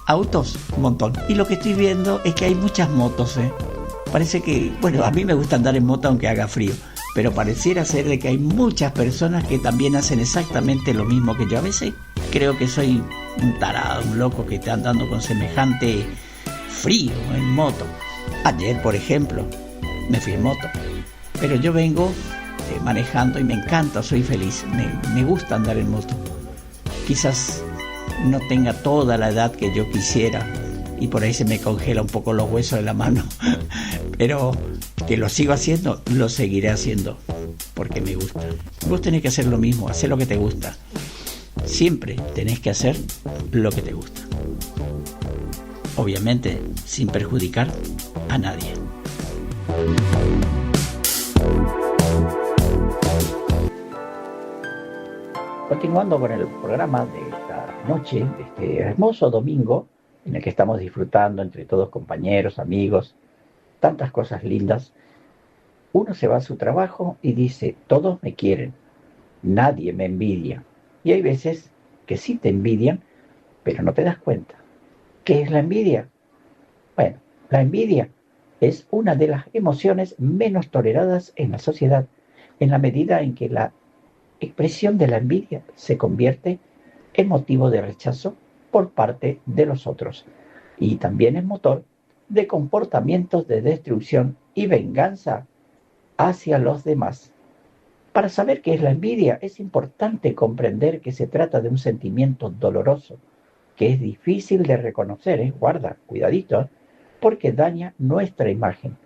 Autos, un montón. Y lo que estoy viendo es que hay muchas motos, Parece que, bueno, a mí me gusta andar en moto aunque haga frío, pero pareciera ser de que hay muchas personas que también hacen exactamente lo mismo que yo. A veces creo que soy un tarado, un loco que está andando con semejante frío en moto. Ayer, por ejemplo, me fui en moto, pero yo vengo manejando y me encanta, soy feliz, me gusta andar en moto. Quizás no tenga toda la edad que yo quisiera y por ahí se me congela un poco los huesos de la mano, pero que lo sigo haciendo, lo seguiré haciendo porque me gusta. Vos tenés que hacer lo mismo, hacer lo que te gusta. Siempre tenés que hacer lo que te gusta, obviamente sin perjudicar a nadie. Continuando con el programa de esta noche, de este hermoso domingo, en el que estamos disfrutando entre todos compañeros, amigos, tantas cosas lindas, uno se va a su trabajo y dice, todos me quieren, nadie me envidia. Y hay veces que sí te envidian, pero no te das cuenta. ¿Qué es la envidia? Bueno, la envidia es una de las emociones menos toleradas en la sociedad, en la medida en que la expresión de la envidia se convierte en motivo de rechazo por parte de los otros y también es motor de comportamientos de destrucción y venganza hacia los demás. Para saber qué es la envidia es importante comprender que se trata de un sentimiento doloroso que es difícil de reconocer, guarda, cuidadito, porque daña nuestra imagen,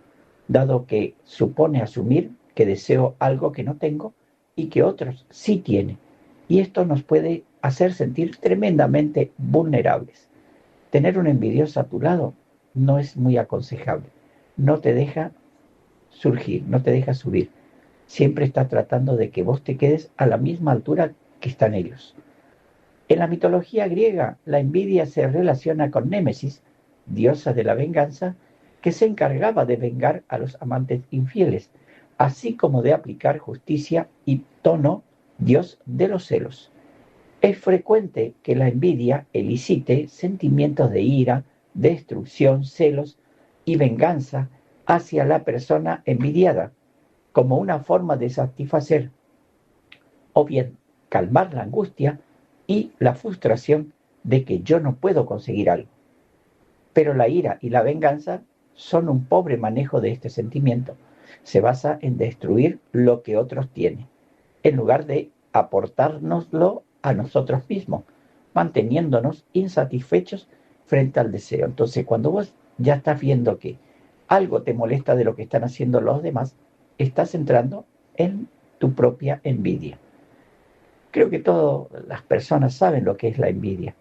dado que supone asumir que deseo algo que no tengo y que otros sí tienen, y esto nos puede hacer sentir tremendamente vulnerables. Tener un envidioso a tu lado no es muy aconsejable, no te deja surgir, no te deja subir, siempre está tratando de que vos te quedes a la misma altura que están ellos. En la mitología griega, la envidia se relaciona con Némesis, diosa de la venganza, que se encargaba de vengar a los amantes infieles, así como de aplicar justicia, y Tono, dios de los celos. Es frecuente que la envidia elicite sentimientos de ira, destrucción, celos y venganza hacia la persona envidiada, como una forma de satisfacer o bien calmar la angustia y la frustración de que yo no puedo conseguir algo. Pero la ira y la venganza son un pobre manejo de este sentimiento. Se basa en destruir lo que otros tienen, en lugar de aportárnoslo a nosotros mismos, manteniéndonos insatisfechos frente al deseo. Entonces, cuando vos ya estás viendo que algo te molesta de lo que están haciendo los demás, estás entrando en tu propia envidia. Creo que todas las personas saben lo que es la envidia.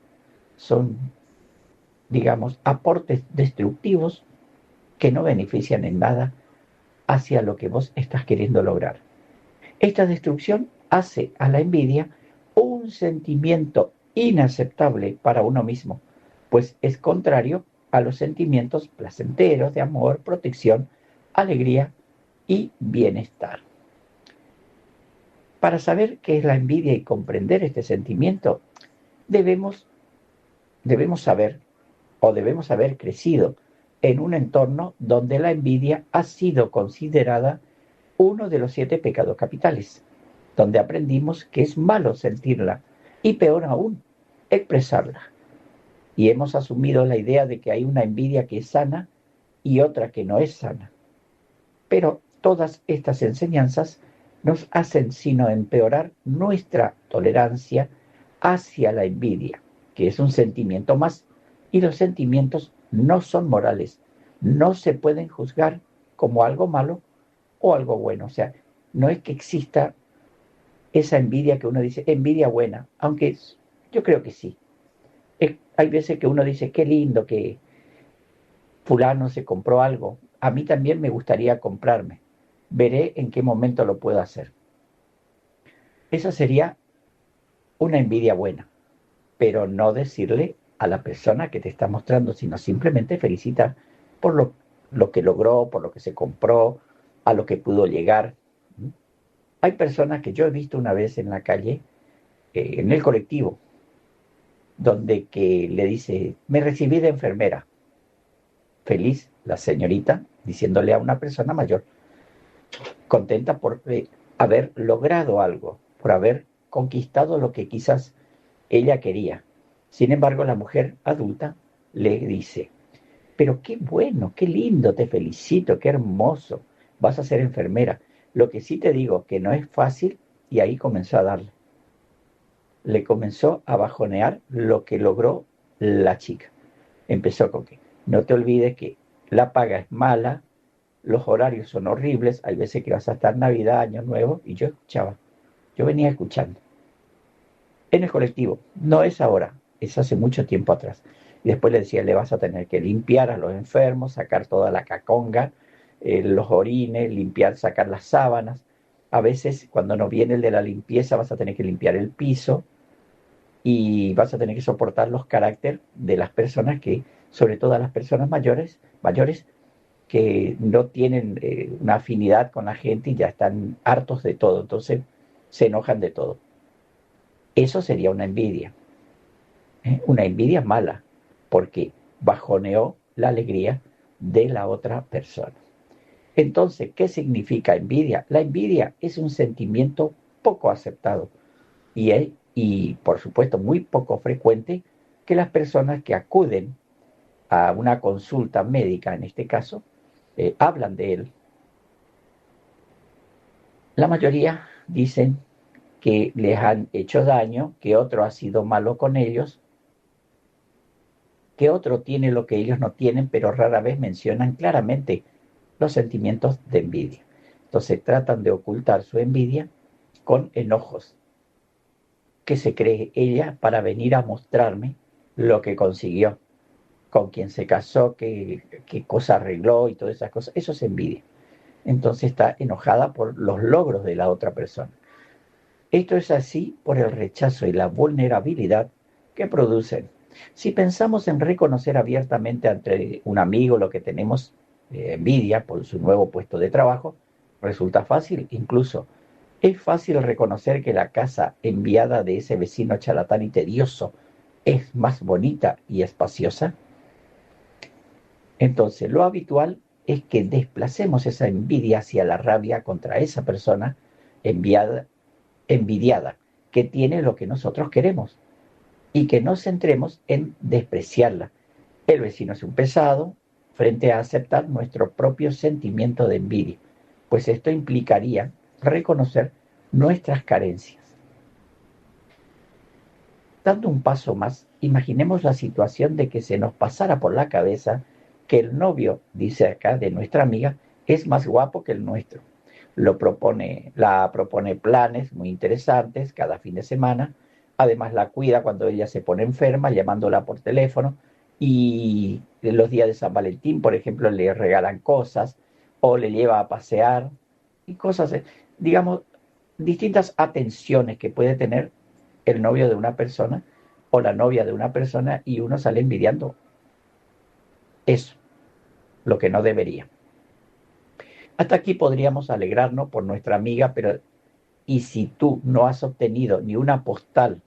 Son, digamos, aportes destructivos que no benefician en nada hacia lo que vos estás queriendo lograr. Esta destrucción hace a la envidia un sentimiento inaceptable para uno mismo, pues es contrario a los sentimientos placenteros de amor, protección, alegría y bienestar. Para saber qué es la envidia y comprender este sentimiento, debemos saber o debemos haber crecido en un entorno donde la envidia ha sido considerada uno de los 7 pecados capitales, donde aprendimos que es malo sentirla y peor aún, expresarla. Y hemos asumido la idea de que hay una envidia que es sana y otra que no es sana. Pero todas estas enseñanzas nos hacen sino empeorar nuestra tolerancia hacia la envidia, que es un sentimiento más, y los sentimientos no son morales, no se pueden juzgar como algo malo o algo bueno. O sea, no es que exista esa envidia que uno dice, envidia buena, aunque yo creo que sí. Hay veces que uno dice, qué lindo que fulano se compró algo, a mí también me gustaría comprarme, veré en qué momento lo puedo hacer. Esa sería una envidia buena, pero no decirle a la persona que te está mostrando, sino simplemente felicitar por lo que logró, por lo que se compró, a lo que pudo llegar. Hay personas que yo he visto una vez en la calle, en el colectivo, donde que le dice, me recibí de enfermera. Feliz la señorita, diciéndole a una persona mayor, contenta por haber logrado algo, por haber conquistado lo que quizás ella quería. Sin embargo, la mujer adulta le dice, pero qué bueno, qué lindo, te felicito, qué hermoso, vas a ser enfermera. Lo que sí te digo, que no es fácil, y ahí comenzó a darle. Le comenzó a bajonear lo que logró la chica. Empezó con que, no te olvides que la paga es mala, los horarios son horribles, hay veces que vas a estar Navidad, Año Nuevo, y yo escuchaba, yo venía escuchando. En el colectivo, no es ahora, es hace mucho tiempo atrás. Y después le decía, le vas a tener que limpiar a los enfermos, sacar toda la caconga, los orines, limpiar, sacar las sábanas. A veces, cuando no viene el de la limpieza, vas a tener que limpiar el piso y vas a tener que soportar los caracteres de las personas que, sobre todo las personas mayores que no tienen una afinidad con la gente y ya están hartos de todo, entonces se enojan de todo. Eso sería una envidia mala, porque bajoneó la alegría de la otra persona. Entonces, ¿qué significa envidia? La envidia es un sentimiento poco aceptado y por supuesto, muy poco frecuente que las personas que acuden a una consulta médica, en este caso, hablan de él. La mayoría dicen que les han hecho daño, que otro ha sido malo con ellos, que otro tiene lo que ellos no tienen, pero rara vez mencionan claramente los sentimientos de envidia. Entonces tratan de ocultar su envidia con enojos que se cree ella para venir a mostrarme lo que consiguió, con quien se casó, qué cosa arregló y todas esas cosas. Eso es envidia. Entonces está enojada por los logros de la otra persona. Esto es así por el rechazo y la vulnerabilidad que producen. Si pensamos en reconocer abiertamente ante un amigo lo que tenemos envidia por su nuevo puesto de trabajo, resulta fácil. Incluso es fácil reconocer que la casa enviada de ese vecino charlatán y tedioso es más bonita y espaciosa. Entonces, lo habitual es que desplacemos esa envidia hacia la rabia contra esa persona envidiada, que tiene lo que nosotros queremos, y que nos centremos en despreciarla. El vecino es un pesado frente a aceptar nuestro propio sentimiento de envidia, pues esto implicaría reconocer nuestras carencias. Dando un paso más, imaginemos la situación de que se nos pasara por la cabeza que el novio, dice acá, de nuestra amiga, es más guapo que el nuestro. La propone planes muy interesantes cada fin de semana. Además la cuida cuando ella se pone enferma, llamándola por teléfono. Y en los días de San Valentín, por ejemplo, le regalan cosas o le lleva a pasear y cosas, digamos, distintas atenciones que puede tener el novio de una persona o la novia de una persona, y uno sale envidiando eso, lo que no debería. Hasta aquí podríamos alegrarnos por nuestra amiga, pero ¿y si tú no has obtenido ni una postal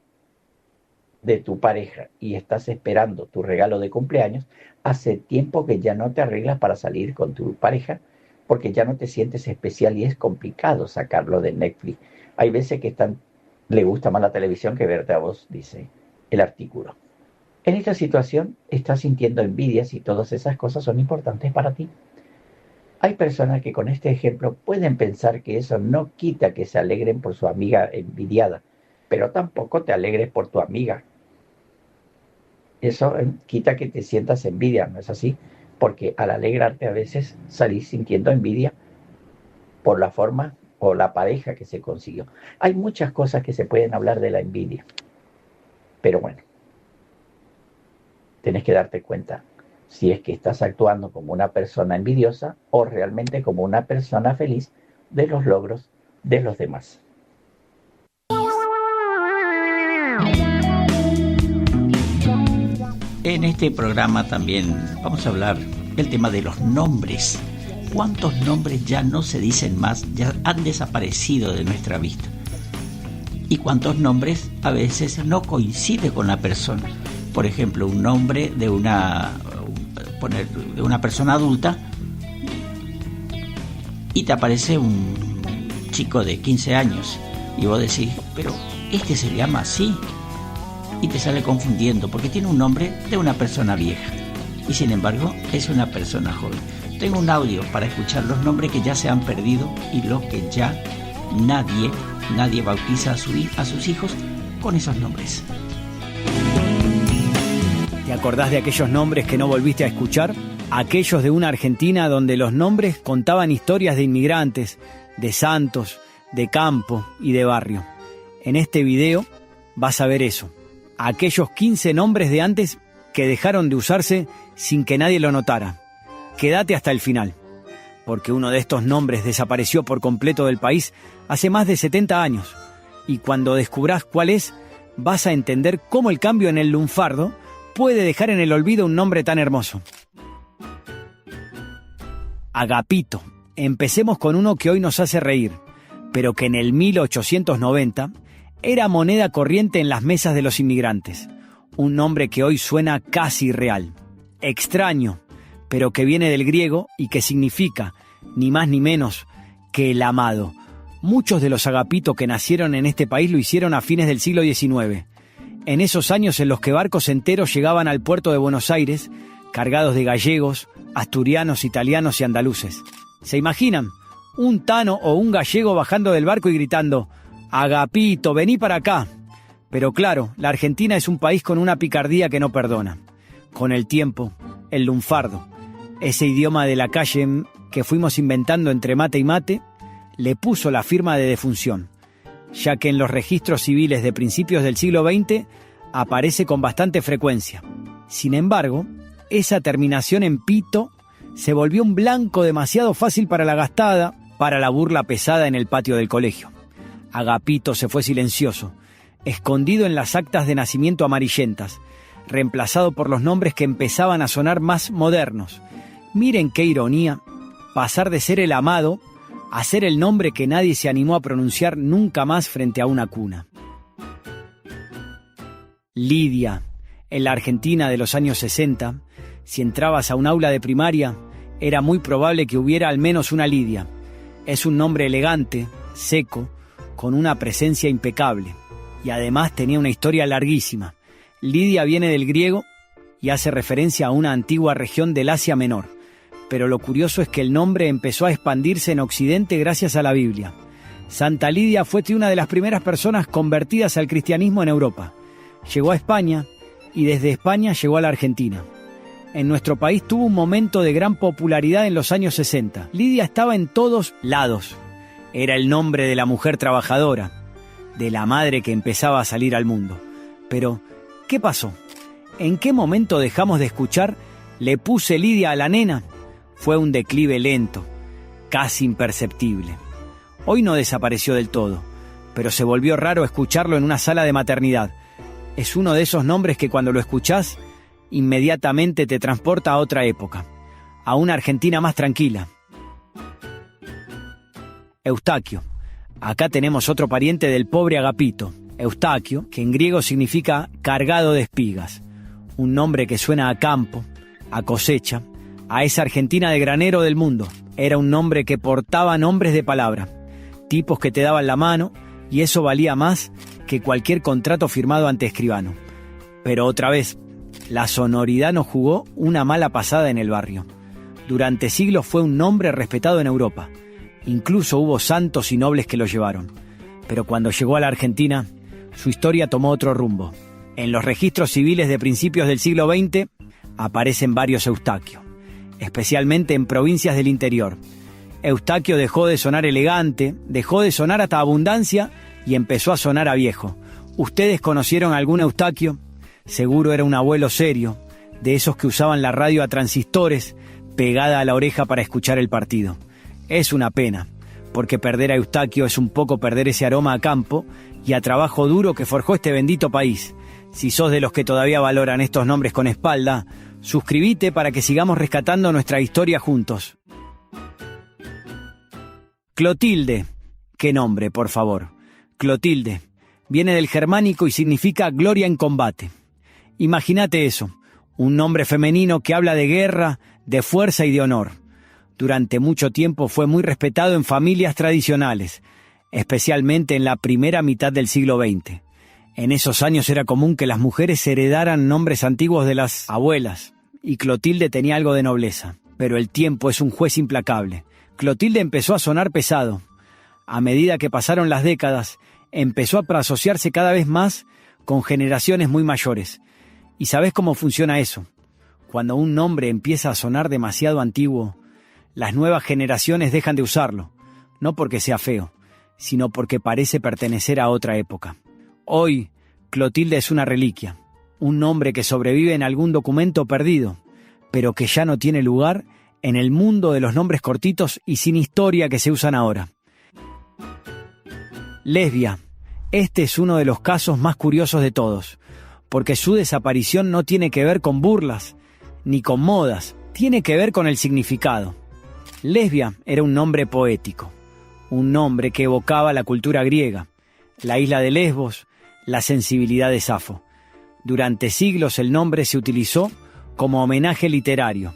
de tu pareja y estás esperando tu regalo de cumpleaños? Hace tiempo que ya no te arreglas para salir con tu pareja porque ya no te sientes especial y es complicado sacarlo de Netflix. Hay veces que le gusta más la televisión que verte a vos, dice el artículo. En esta situación estás sintiendo envidias y todas esas cosas son importantes para ti. Hay personas que con este ejemplo pueden pensar que eso no quita que se alegren por su amiga envidiada, pero tampoco te alegres por tu amiga. Eso quita que te sientas envidia, ¿no es así? Porque al alegrarte a veces salís sintiendo envidia por la forma o la pareja que se consiguió. Hay muchas cosas que se pueden hablar de la envidia, pero bueno, tenés que darte cuenta si es que estás actuando como una persona envidiosa o realmente como una persona feliz de los logros de los demás. En este programa también vamos a hablar del tema de los nombres. ¿Cuántos nombres ya no se dicen más, ya han desaparecido de nuestra vista? ¿Y cuántos nombres a veces no coinciden con la persona? Por ejemplo, un nombre de una persona adulta y te aparece un chico de 15 años y vos decís, pero este se llama así, y te sale confundiendo porque tiene un nombre de una persona vieja y sin embargo es una persona joven. Tengo un audio para escuchar los nombres que ya se han perdido y los que ya nadie bautiza a sus hijos con esos nombres. ¿Te acordás de aquellos nombres que no volviste a escuchar? Aquellos de una Argentina donde los nombres contaban historias de inmigrantes, de santos, de campo y de barrio. En este video vas a ver eso. Aquellos 15 nombres de antes que dejaron de usarse sin que nadie lo notara. Quédate hasta el final, porque uno de estos nombres desapareció por completo del país hace más de 70 años. Y cuando descubrás cuál es, vas a entender cómo el cambio en el lunfardo puede dejar en el olvido un nombre tan hermoso. Agapito. Empecemos con uno que hoy nos hace reír, pero que en el 1890 era moneda corriente en las mesas de los inmigrantes. Un nombre que hoy suena casi irreal. Extraño, pero que viene del griego y que significa, ni más ni menos, que el amado. Muchos de los Agapito que nacieron en este país lo hicieron a fines del siglo XIX. En esos años en los que barcos enteros llegaban al puerto de Buenos Aires, cargados de gallegos, asturianos, italianos y andaluces. ¿Se imaginan? Un tano o un gallego bajando del barco y gritando: «Agapito, vení para acá». Pero claro, la Argentina es un país con una picardía que no perdona. Con el tiempo, el lunfardo, ese idioma de la calle que fuimos inventando entre mate y mate, le puso la firma de defunción, ya que en los registros civiles de principios del siglo XX aparece con bastante frecuencia. Sin embargo, esa terminación en pito se volvió un blanco demasiado fácil para la gastada, para la burla pesada en el patio del colegio. Agapito se fue silencioso, escondido en las actas de nacimiento amarillentas, reemplazado por los nombres que empezaban a sonar más modernos. Miren qué ironía, pasar de ser el amado a ser el nombre que nadie se animó a pronunciar nunca más frente a una cuna. Lidia. En la Argentina de los años 60, si entrabas a un aula de primaria, era muy probable que hubiera al menos una Lidia. Es un nombre elegante, seco, con una presencia impecable, y además tenía una historia larguísima. Lidia viene del griego y hace referencia a una antigua región del Asia Menor, pero lo curioso es que el nombre empezó a expandirse en Occidente gracias a la Biblia. Santa Lidia fue una de las primeras personas convertidas al cristianismo en Europa. llegó a España y desde España llegó a la Argentina. En nuestro país tuvo un momento de gran popularidad en los años 60. Lidia estaba en todos lados. Era el nombre de la mujer trabajadora, de la madre que empezaba a salir al mundo. Pero, ¿qué pasó? ¿En qué momento dejamos de escuchar "le puse Lidia a la nena"? Fue un declive lento, casi imperceptible. Hoy no desapareció del todo, pero se volvió raro escucharlo en una sala de maternidad. Es uno de esos nombres que cuando lo escuchás, inmediatamente te transporta a otra época, a una Argentina más tranquila. Eustaquio. Acá tenemos otro pariente del pobre Agapito. Eustaquio, que en griego significa cargado de espigas. Un nombre que suena a campo, a cosecha, a esa Argentina de granero del mundo. Era un nombre que portaba nombres de palabra, tipos que te daban la mano, y eso valía más que cualquier contrato firmado ante escribano. Pero otra vez, la sonoridad nos jugó una mala pasada en el barrio. Durante siglos fue un nombre respetado en Europa. Incluso hubo santos y nobles que lo llevaron. Pero cuando llegó a la Argentina, su historia tomó otro rumbo. En los registros civiles de principios del siglo XX aparecen varios Eustaquio, especialmente en provincias del interior. Eustaquio dejó de sonar elegante, dejó de sonar hasta abundancia y empezó a sonar a viejo. ¿Ustedes conocieron algún Eustaquio? Seguro era un abuelo serio, de esos que usaban la radio a transistores pegada a la oreja para escuchar el partido. Es una pena, porque perder a Eustaquio es un poco perder ese aroma a campo y a trabajo duro que forjó este bendito país. Si sos de los que todavía valoran estos nombres con espalda, suscríbete para que sigamos rescatando nuestra historia juntos. Clotilde. ¿Qué nombre, por favor? Clotilde. Viene del germánico y significa gloria en combate. Imagínate eso, un nombre femenino que habla de guerra, de fuerza y de honor. Durante mucho tiempo fue muy respetado en familias tradicionales, especialmente en la primera mitad del siglo XX. En esos años era común que las mujeres heredaran nombres antiguos de las abuelas, y Clotilde tenía algo de nobleza. Pero el tiempo es un juez implacable. Clotilde empezó a sonar pesado. A medida que pasaron las décadas, empezó a asociarse cada vez más con generaciones muy mayores. ¿Y sabés cómo funciona eso? Cuando un nombre empieza a sonar demasiado antiguo, las nuevas generaciones dejan de usarlo, no porque sea feo, sino porque parece pertenecer a otra época. Hoy, Clotilde es una reliquia, un nombre que sobrevive en algún documento perdido, pero que ya no tiene lugar en el mundo de los nombres cortitos y sin historia que se usan ahora. Lesbia. Este es uno de los casos más curiosos de todos, porque su desaparición no tiene que ver con burlas, ni con modas, tiene que ver con el significado. Lesbia era un nombre poético, un nombre que evocaba la cultura griega, la isla de Lesbos, la sensibilidad de Safo. Durante siglos el nombre se utilizó como homenaje literario.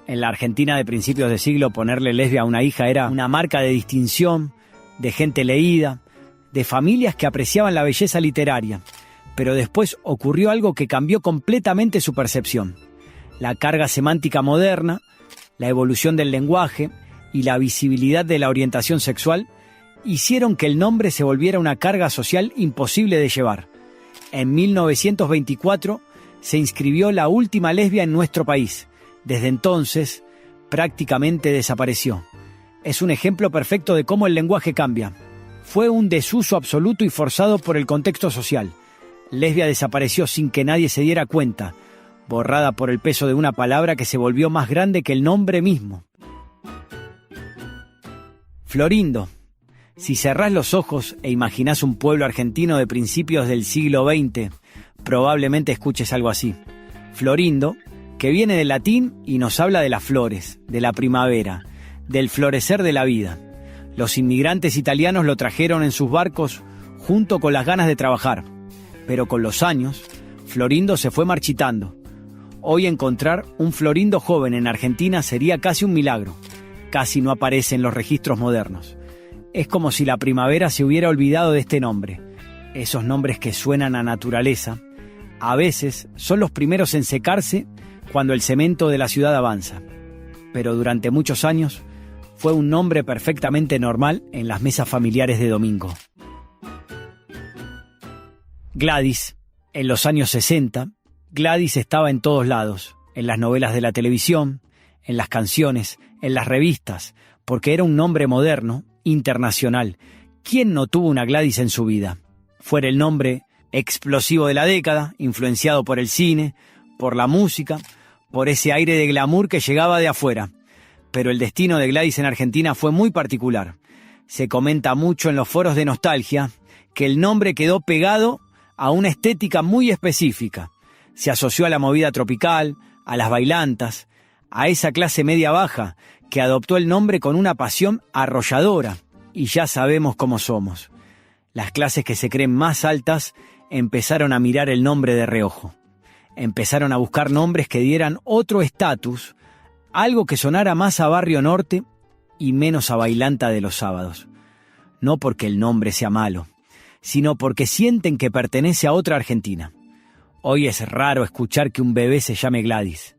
En la Argentina de principios de siglo ponerle lesbia a una hija era una marca de distinción, de gente leída, de familias que apreciaban la belleza literaria. Pero después ocurrió algo que cambió completamente su percepción. La carga semántica moderna, la evolución del lenguaje y la visibilidad de la orientación sexual hicieron que el nombre se volviera una carga social imposible de llevar. En 1924 se inscribió la última lesbia en nuestro país. Desde entonces, prácticamente desapareció. Es un ejemplo perfecto de cómo el lenguaje cambia. Fue un desuso absoluto y forzado por el contexto social. Lesbia desapareció sin que nadie se diera cuenta, borrada por el peso de una palabra que se volvió más grande que el nombre mismo. Florindo. Si cerrás los ojos e imaginás un pueblo argentino de principios del siglo XX, probablemente escuches algo así. Florindo, que viene del latín y nos habla de las flores, de la primavera, del florecer de la vida. Los inmigrantes italianos lo trajeron en sus barcos junto con las ganas de trabajar. Pero con los años, Florindo se fue marchitando. Hoy encontrar un Florindo joven en Argentina sería casi un milagro. Casi no aparece en los registros modernos. Es como si la primavera se hubiera olvidado de este nombre. Esos nombres que suenan a naturaleza, a veces son los primeros en secarse cuando el cemento de la ciudad avanza. Pero durante muchos años fue un nombre perfectamente normal en las mesas familiares de domingo. Gladys. En los años 60, Gladys estaba en todos lados, en las novelas de la televisión, en las canciones, en las revistas, porque era un nombre moderno, internacional. ¿Quién no tuvo una Gladys en su vida? Fuera el nombre explosivo de la década, influenciado por el cine, por la música, por ese aire de glamour que llegaba de afuera. Pero el destino de Gladys en Argentina fue muy particular. Se comenta mucho en los foros de nostalgia que el nombre quedó pegado a una estética muy específica. Se asoció a la movida tropical, a las bailantas, a esa clase media-baja que adoptó el nombre con una pasión arrolladora. Y ya sabemos cómo somos. Las clases que se creen más altas empezaron a mirar el nombre de reojo. Empezaron a buscar nombres que dieran otro estatus, algo que sonara más a Barrio Norte y menos a bailanta de los sábados. No porque el nombre sea malo, sino porque sienten que pertenece a otra Argentina. Hoy es raro escuchar que un bebé se llame Gladys,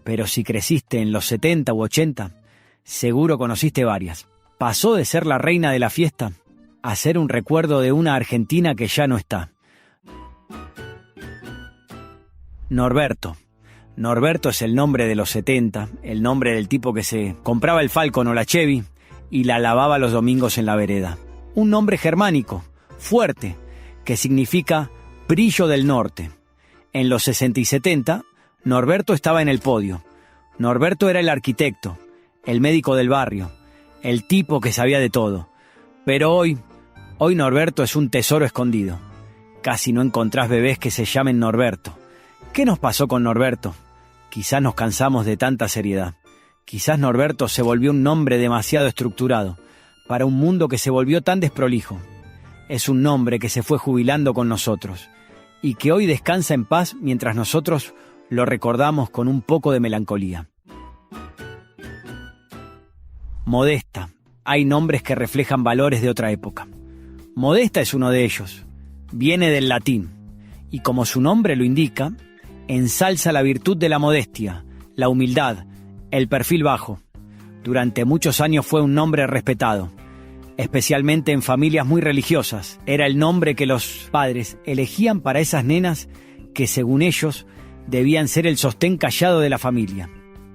pero si creciste en los 70 u 80, seguro conociste varias. Pasó de ser la reina de la fiesta a ser un recuerdo de una Argentina que ya no está. Norberto. Norberto es el nombre de los 70, el nombre del tipo que se compraba el Falcon o la Chevy y la lavaba los domingos en la vereda. Un nombre germánico, fuerte, que significa brillo del norte. En los 60 y 70, Norberto estaba en el podio. Norberto era el arquitecto, el médico del barrio, el tipo que sabía de todo. Pero hoy Norberto es un tesoro escondido. Casi no encontrás bebés que se llamen Norberto. ¿Qué nos pasó con Norberto? Quizás nos cansamos de tanta seriedad. Quizás Norberto se volvió un nombre demasiado estructurado para un mundo que se volvió tan desprolijo. Es un nombre que se fue jubilando con nosotros y que hoy descansa en paz mientras nosotros lo recordamos con un poco de melancolía. Modesta. Hay nombres que reflejan valores de otra época. Modesta es uno de ellos. Viene del latín y, como su nombre lo indica, ensalza la virtud de la modestia, la humildad, el perfil bajo. Durante muchos años fue un nombre respetado, especialmente en familias muy religiosas. Era el nombre que los padres elegían para esas nenas que, según ellos, debían ser el sostén callado de la familia.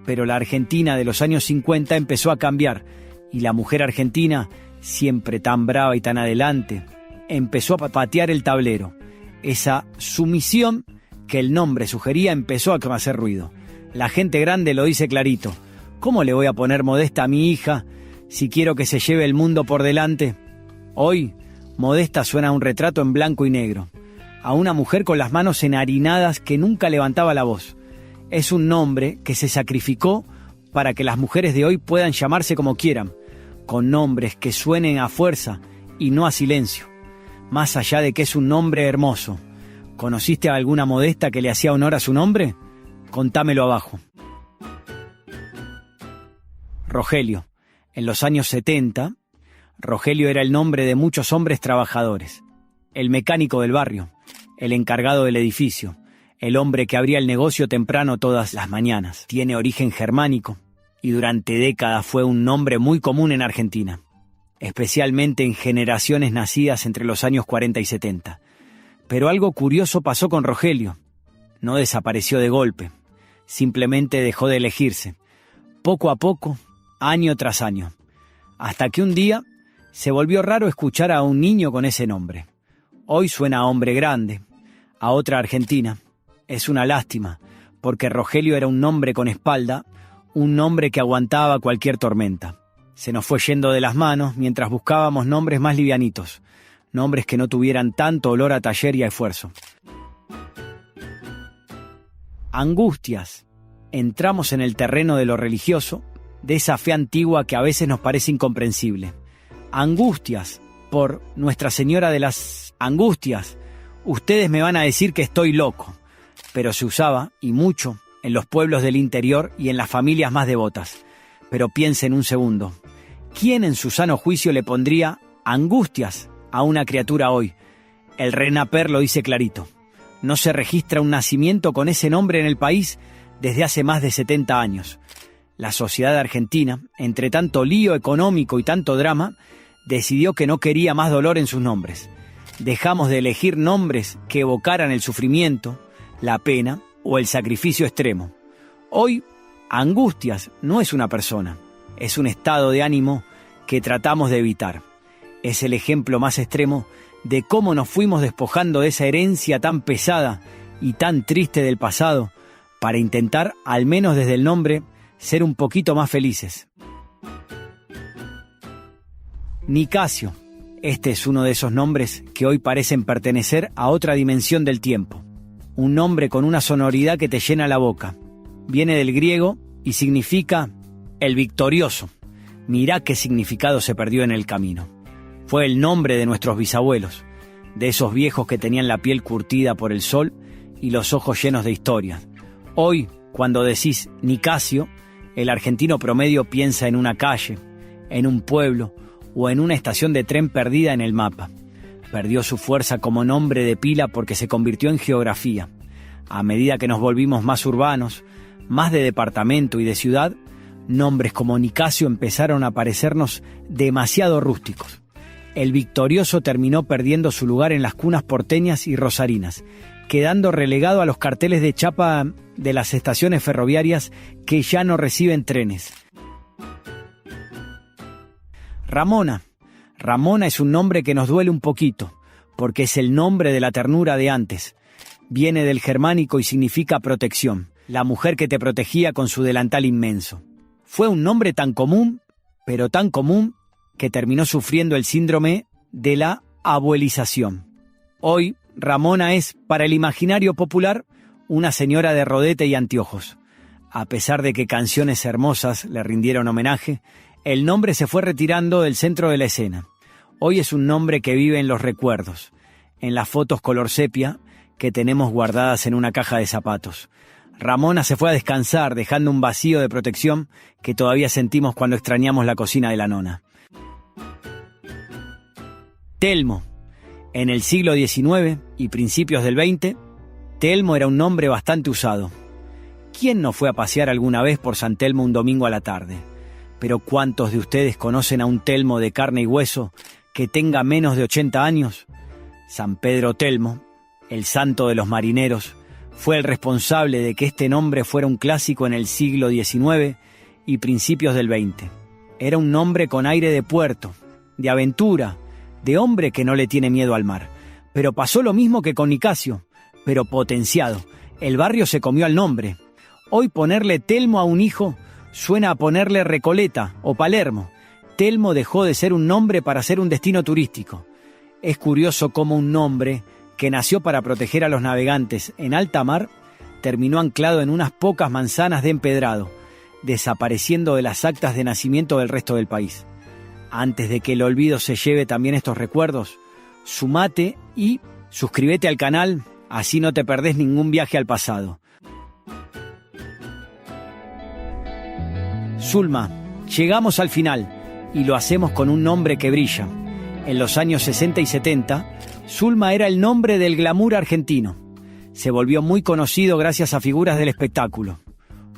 Pero la Argentina de los años 50 empezó a cambiar y la mujer argentina, siempre tan brava y tan adelante, empezó a patear el tablero. Esa sumisión que el nombre sugería empezó a hacer ruido. La gente grande lo dice clarito. ¿Cómo le voy a poner Modesta a mi hija si quiero que se lleve el mundo por delante? Hoy, Modesta suena a un retrato en blanco y negro, a una mujer con las manos enharinadas que nunca levantaba la voz. Es un nombre que se sacrificó para que las mujeres de hoy puedan llamarse como quieran, con nombres que suenen a fuerza y no a silencio. Más allá de que es un nombre hermoso, ¿conociste a alguna Modesta que le hacía honor a su nombre? Contámelo abajo. Rogelio. En los años 70, Rogelio era el nombre de muchos hombres trabajadores. El mecánico del barrio, el encargado del edificio, el hombre que abría el negocio temprano todas las mañanas. Tiene origen germánico y durante décadas fue un nombre muy común en Argentina, especialmente en generaciones nacidas entre los años 40 y 70. Pero algo curioso pasó con Rogelio. No desapareció de golpe, simplemente dejó de elegirse, poco a poco, año tras año, hasta que un día se volvió raro escuchar a un niño con ese nombre. Hoy suena a hombre grande, a otra Argentina. Es una lástima, porque Rogelio era un nombre con espalda, un nombre que aguantaba cualquier tormenta. Se nos fue yendo de las manos mientras buscábamos nombres más livianitos, nombres que no tuvieran tanto olor a taller y a esfuerzo. Angustias. Entramos en el terreno de lo religioso, de esa fe antigua que a veces nos parece incomprensible. Angustias, por Nuestra Señora de las Angustias. Ustedes me van a decir que estoy loco, pero se usaba, y mucho, en los pueblos del interior y en las familias más devotas. Pero piensen un segundo, ¿quién en su sano juicio le pondría Angustias a una criatura hoy? El RENAPER lo dice clarito. No se registra un nacimiento con ese nombre en el país desde hace más de 70 años. La sociedad argentina, entre tanto lío económico y tanto drama, decidió que no quería más dolor en sus nombres. Dejamos de elegir nombres que evocaran el sufrimiento, la pena o el sacrificio extremo. Hoy, Angustias no es una persona, es un estado de ánimo que tratamos de evitar. Es el ejemplo más extremo de cómo nos fuimos despojando de esa herencia tan pesada y tan triste del pasado para intentar, al menos desde el nombre, ser un poquito más felices. Nicasio. Este es uno de esos nombres que hoy parecen pertenecer a otra dimensión del tiempo. Un nombre con una sonoridad que te llena la boca. Viene del griego y significa el victorioso. Mirá qué significado se perdió en el camino. Fue el nombre de nuestros bisabuelos, de esos viejos que tenían la piel curtida por el sol y los ojos llenos de historias. Hoy, cuando decís Nicasio, el argentino promedio piensa en una calle, en un pueblo o en una estación de tren perdida en el mapa. Perdió su fuerza como nombre de pila porque se convirtió en geografía. A medida que nos volvimos más urbanos, más de departamento y de ciudad, nombres como Nicasio empezaron a parecernos demasiado rústicos. El victorioso terminó perdiendo su lugar en las cunas porteñas y rosarinas, quedando relegado a los carteles de chapa de las estaciones ferroviarias que ya no reciben trenes. Ramona. Ramona es un nombre que nos duele un poquito, porque es el nombre de la ternura de antes. Viene del germánico y significa protección, la mujer que te protegía con su delantal inmenso. Fue un nombre tan común, pero tan común, que terminó sufriendo el síndrome de la abuelización. Hoy, Ramona es, para el imaginario popular, una señora de rodete y anteojos. A pesar de que canciones hermosas le rindieron homenaje, el nombre se fue retirando del centro de la escena. Hoy es un nombre que vive en los recuerdos, en las fotos color sepia que tenemos guardadas en una caja de zapatos. Ramona se fue a descansar, dejando un vacío de protección que todavía sentimos cuando extrañamos la cocina de la nona. Telmo. En el siglo XIX y principios del XX, Telmo era un nombre bastante usado. ¿Quién no fue a pasear alguna vez por San Telmo un domingo a la tarde? Pero ¿cuántos de ustedes conocen a un Telmo de carne y hueso que tenga menos de 80 años? San Pedro Telmo, el santo de los marineros, fue el responsable de que este nombre fuera un clásico en el siglo XIX y principios del XX. Era un nombre con aire de puerto, de aventura, de hombre que no le tiene miedo al mar. Pero pasó lo mismo que con Nicasio, pero potenciado. El barrio se comió al nombre. Hoy ponerle Telmo a un hijo suena a ponerle Recoleta o Palermo. Telmo dejó de ser un nombre para ser un destino turístico. Es curioso cómo un nombre que nació para proteger a los navegantes en alta mar terminó anclado en unas pocas manzanas de empedrado, desapareciendo de las actas de nacimiento del resto del país. Antes de que el olvido se lleve también estos recuerdos, sumate y suscríbete al canal, así no te perdés ningún viaje al pasado. Zulma, llegamos al final y lo hacemos con un nombre que brilla. En los años 60 y 70, Zulma era el nombre del glamour argentino. Se volvió muy conocido gracias a figuras del espectáculo.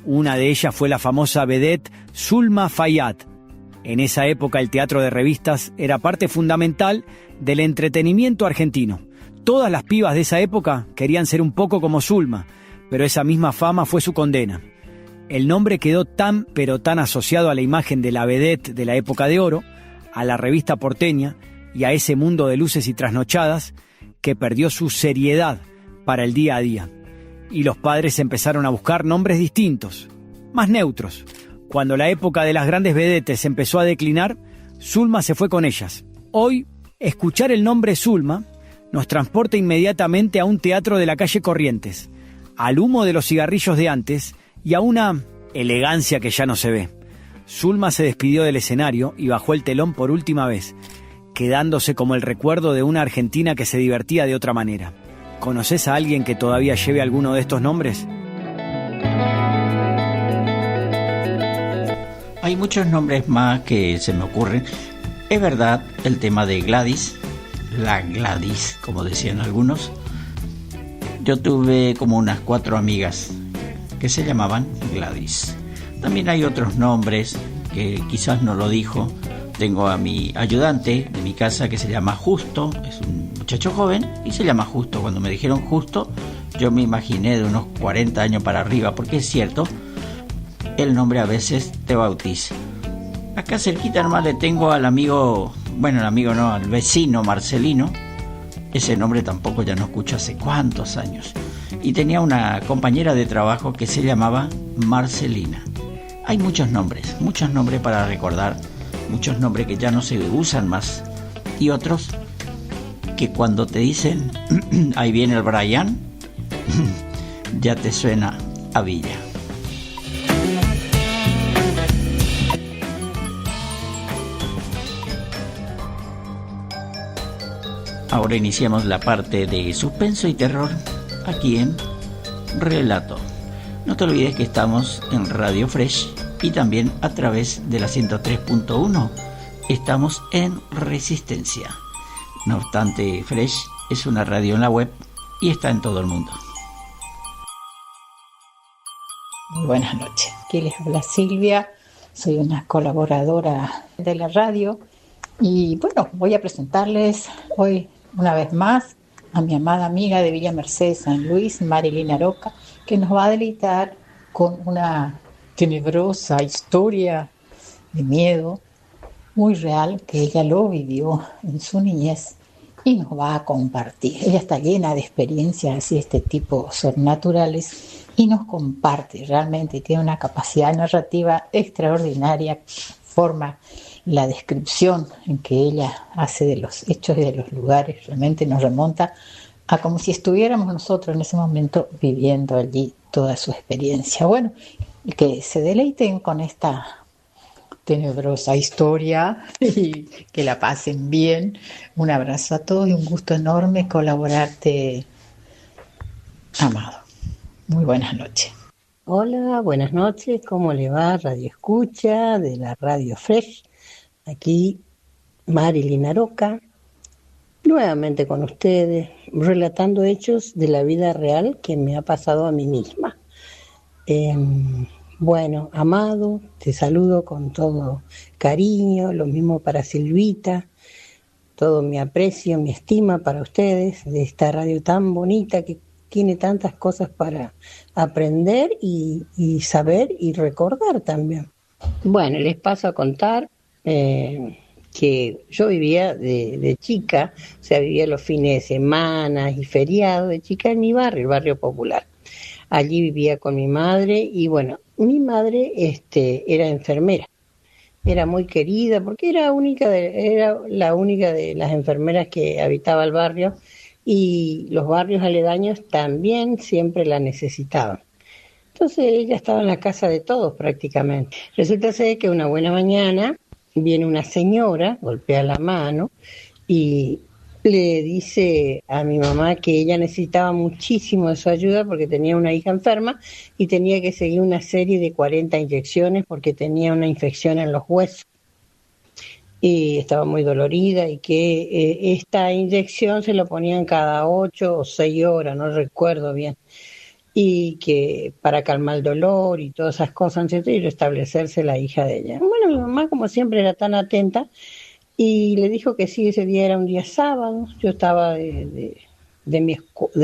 Una de ellas fue la famosa vedette Zulma Fayad. En esa época el teatro de revistas era parte fundamental del entretenimiento argentino. Todas las pibas de esa época querían ser un poco como Zulma, pero esa misma fama fue su condena. El nombre quedó tan pero tan asociado a la imagen de la vedette de la época de oro, a la revista porteña y a ese mundo de luces y trasnochadas, que perdió su seriedad para el día a día. Y los padres empezaron a buscar nombres distintos, más neutros. Cuando la época de las grandes vedettes empezó a declinar, Zulma se fue con ellas. Hoy, escuchar el nombre Zulma nos transporta inmediatamente a un teatro de la calle Corrientes, al humo de los cigarrillos de antes y a una elegancia que ya no se ve. Zulma se despidió del escenario y bajó el telón por última vez, quedándose como el recuerdo de una Argentina que se divertía de otra manera. ¿Conoces a alguien que todavía lleve alguno de estos nombres? Hay muchos nombres más que se me ocurren. Es verdad, el tema de Gladys, la Gladys, como decían algunos. Yo tuve como unas 4 amigas que se llamaban Gladys. También hay otros nombres que quizás no lo dijo, Tengo a mi ayudante de mi casa que se llama Justo, es un muchacho joven y se llama Justo. Cuando me dijeron Justo, yo me imaginé de unos 40 años para arriba, porque es cierto, el nombre a veces te bautiza. Acá cerquita nomás le tengo al amigo, bueno, el amigo no, al vecino Marcelino. Ese nombre tampoco ya no escucho hace cuántos años. Y tenía una compañera de trabajo que se llamaba Marcelina. Hay muchos nombres para recordar, muchos nombres que ya no se usan más, y otros que cuando te dicen ahí viene el Brian, ya te suena a Villa. Ahora iniciamos la parte de suspenso y terror aquí en Relato. No te olvides que estamos en Radio Fresh y también a través de la 103.1 estamos en Resistencia. No obstante, Fresh es una radio en la web y está en todo el mundo. Muy buenas noches. Aquí les habla Silvia, soy una colaboradora de la radio y bueno, voy a presentarles hoy una vez más a mi amada amiga de Villa Mercedes, San Luis, Marilyn Aroca, que nos va a deleitar con una tenebrosa historia de miedo muy real que ella lo vivió en su niñez y nos va a compartir. Ella está llena de experiencias así, este tipo sobrenaturales, y nos comparte, realmente tiene una capacidad narrativa extraordinaria, forma la descripción en que ella hace de los hechos y de los lugares, realmente nos remonta a como si estuviéramos nosotros en ese momento viviendo allí toda su experiencia. Bueno, que se deleiten con esta tenebrosa historia y que la pasen bien. Un abrazo a todos y un gusto enorme colaborarte, Amado. Muy buenas noches. Hola, buenas noches, ¿cómo le va? Radio Escucha de la Radio Fresh, aquí Marilyn Aroca, nuevamente con ustedes, relatando hechos de la vida real que me ha pasado a mí misma. Bueno, Amado, te saludo con todo cariño, lo mismo para Silvita, todo mi aprecio, mi estima para ustedes, de esta radio tan bonita que tiene tantas cosas para aprender y saber y recordar también. Bueno, les paso a contar que yo vivía de chica, o sea, vivía los fines de semana y feriados de chica en mi barrio, el barrio popular. Allí vivía con mi madre y bueno, mi madre era enfermera. Era muy querida porque era la única de las enfermeras que habitaba el barrio y los barrios aledaños también siempre la necesitaban. Entonces ella estaba en la casa de todos prácticamente. Resulta ser que una buena mañana viene una señora, golpea la mano y le dice a mi mamá que ella necesitaba muchísimo de su ayuda porque tenía una hija enferma y tenía que seguir una serie de 40 inyecciones porque tenía una infección en los huesos y estaba muy dolorida y que esta inyección se lo ponían cada 8 o 6 horas, no recuerdo bien, y que para calmar el dolor y todas esas cosas, ¿cierto? Y restablecerse la hija de ella. Bueno, mi mamá como siempre era tan atenta y le dijo que sí, ese día era un día sábado, yo estaba de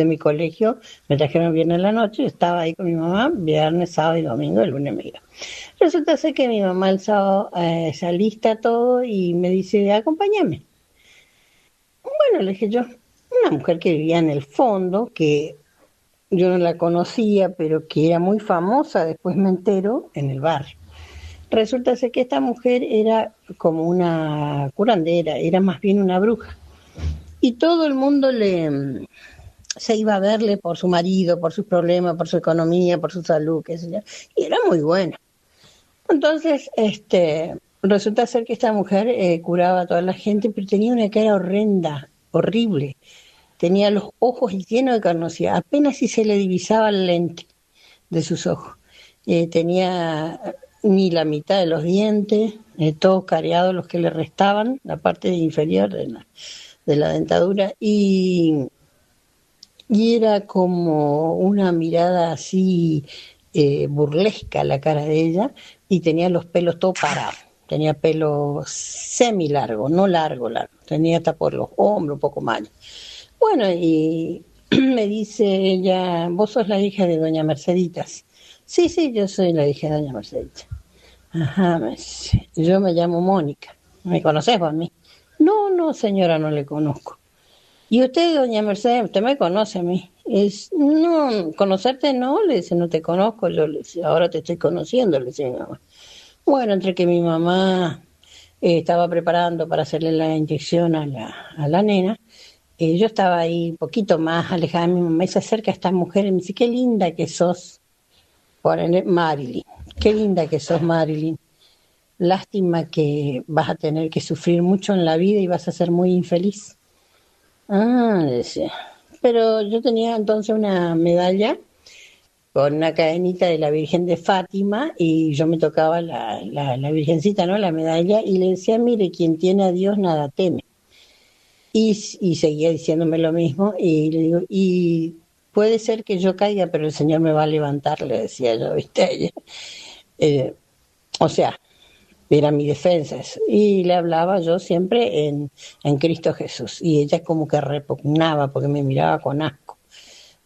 mi colegio, me trajeron viernes en la noche, estaba ahí con mi mamá, viernes, sábado y domingo, el lunes me iba. Resulta ser que mi mamá el sábado se alista todo y me dice, acompáñame. Bueno, le dije yo, una mujer que vivía en el fondo, que yo no la conocía, pero que era muy famosa, después me entero, en el barrio. Resulta ser que esta mujer era como una curandera, era más bien una bruja. Y todo el mundo se iba a verle por su marido, por sus problemas, por su economía, por su salud, qué sé yo. Y era muy buena. Entonces, resulta ser que esta mujer curaba a toda la gente, pero tenía una cara horrenda, horrible. Tenía los ojos llenos de carnosidad, apenas si se le divisaba el lente de sus ojos. Tenía ni la mitad de los dientes, todos careados los que le restaban, la parte inferior de la dentadura, y era como una mirada así burlesca la cara de ella, y tenía los pelos todos parados. tenía pelo semi largo, no largo, tenía hasta por los hombros, un poco más. Bueno, y me dice ella, vos sos la hija de doña Merceditas. Sí, yo soy la hija de doña Merceditas. Ajá, me dice, yo me llamo Mónica. ¿Me conocés vos a mí? No, señora, no le conozco. ¿Y usted, doña Mercedes, usted me conoce a mí? No, conocerte no, le dice, no te conozco. Yo le dice, ahora te estoy conociendo, le dice mi mamá. Bueno, entre que mi mamá estaba preparando para hacerle la inyección a la nena, yo estaba ahí un poquito más alejada de mi mamá y se acerca esta mujer y me dice, qué linda que sos, Marilyn, qué linda que sos, Marilyn. Lástima que vas a tener que sufrir mucho en la vida y vas a ser muy infeliz. Ah, decía. Pero yo tenía entonces una medalla con una cadenita de la Virgen de Fátima y yo me tocaba la Virgencita, ¿no? La medalla, y le decía, mire, quien tiene a Dios nada teme. Y seguía diciéndome lo mismo y le digo, y puede ser que yo caiga, pero el Señor me va a levantar, le decía yo, ¿viste? A ella. O sea, era mi defensa eso. Y le hablaba yo siempre en Cristo Jesús. Y ella como que repugnaba porque me miraba con asco.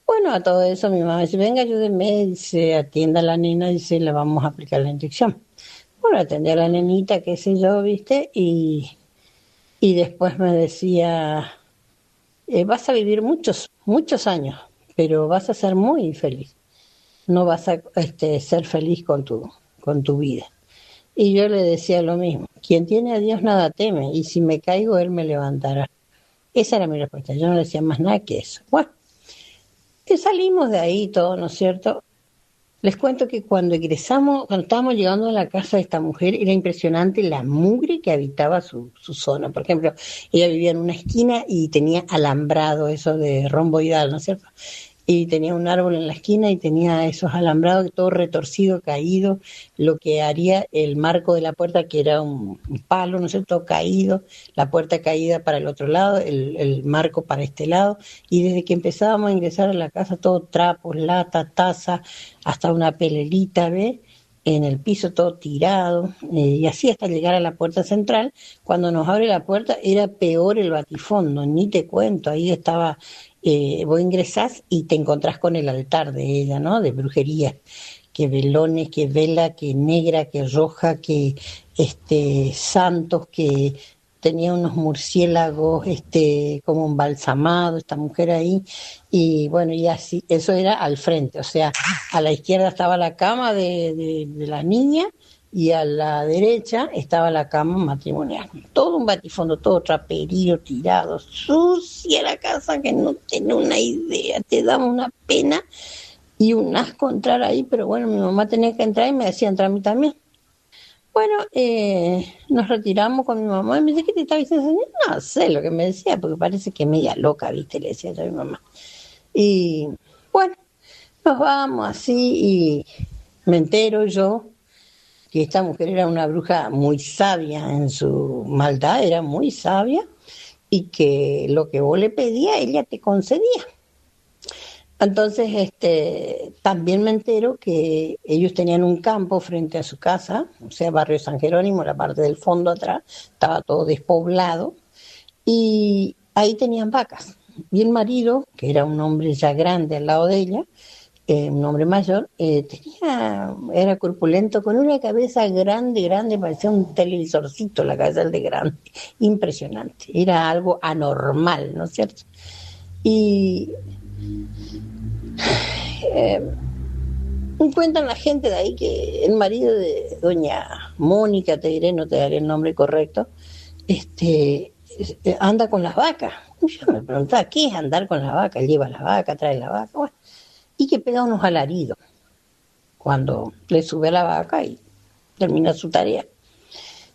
Bueno, a todo eso mi mamá dice, venga, ayúdeme, dice, atienda a la nena, dice, le vamos a aplicar la inyección. Bueno, atendí a la nenita, qué sé yo, ¿viste? Y después me decía, vas a vivir muchos años, pero vas a ser muy infeliz. No vas a ser feliz con tu vida. Y yo le decía lo mismo, quien tiene a Dios nada teme, y si me caigo, Él me levantará. Esa era mi respuesta, yo no le decía más nada que eso. Bueno, que salimos de ahí todo, ¿no es cierto? Les cuento que cuando estábamos llegando a la casa de esta mujer, era impresionante la mugre que habitaba su zona. Por ejemplo, ella vivía en una esquina y tenía alambrado, eso de romboidal, ¿no es cierto? Y tenía un árbol en la esquina y tenía esos alambrados todo retorcido, caído, lo que haría el marco de la puerta, que era un palo, ¿no es cierto?, caído, la puerta caída para el otro lado, el marco para este lado, y desde que empezábamos a ingresar a la casa, todo trapos, lata, taza, hasta una pelelita, ¿ves?, en el piso todo tirado, y así hasta llegar a la puerta central. Cuando nos abre la puerta era peor el batifondo, ni te cuento, ahí estaba... vos ingresás y te encontrás con el altar de ella, ¿no? De brujería, que velones, que vela, que negra, que roja, que santos, que tenía unos murciélagos como embalsamados, esta mujer ahí, y bueno, y así, eso era al frente, o sea, a la izquierda estaba la cama de la niña, y a la derecha estaba la cama matrimonial. Todo un batifondo, todo traperío, tirado, sucia la casa, que no tenés una idea, te daba una pena y un asco entrar ahí, pero bueno, mi mamá tenía que entrar y me decía entrar a mí también. Bueno, nos retiramos con mi mamá y me dice, ¿qué te está diciendo? No sé lo que me decía, porque parece que media loca, ¿viste? Le decía yo a mi mamá. Y bueno, nos vamos así y me entero yo que esta mujer era una bruja muy sabia en su maldad, era muy sabia, y que lo que vos le pedías, ella te concedía. Entonces, también me entero que ellos tenían un campo frente a su casa, o sea, barrio San Jerónimo, la parte del fondo atrás, estaba todo despoblado, y ahí tenían vacas. Y el marido, que era un hombre ya grande al lado de ella, un hombre mayor, era corpulento, con una cabeza grande, parecía un televisorcito la cabeza de grande, impresionante, era algo anormal, ¿no es cierto? Y cuentan la gente de ahí que el marido de doña Mónica, te diré, no te daré el nombre correcto, anda con las vacas. Yo me preguntaba, ¿qué es andar con las vacas? Lleva las vacas, trae las vacas, bueno, y que pega unos alaridos cuando le sube a la vaca y termina su tarea.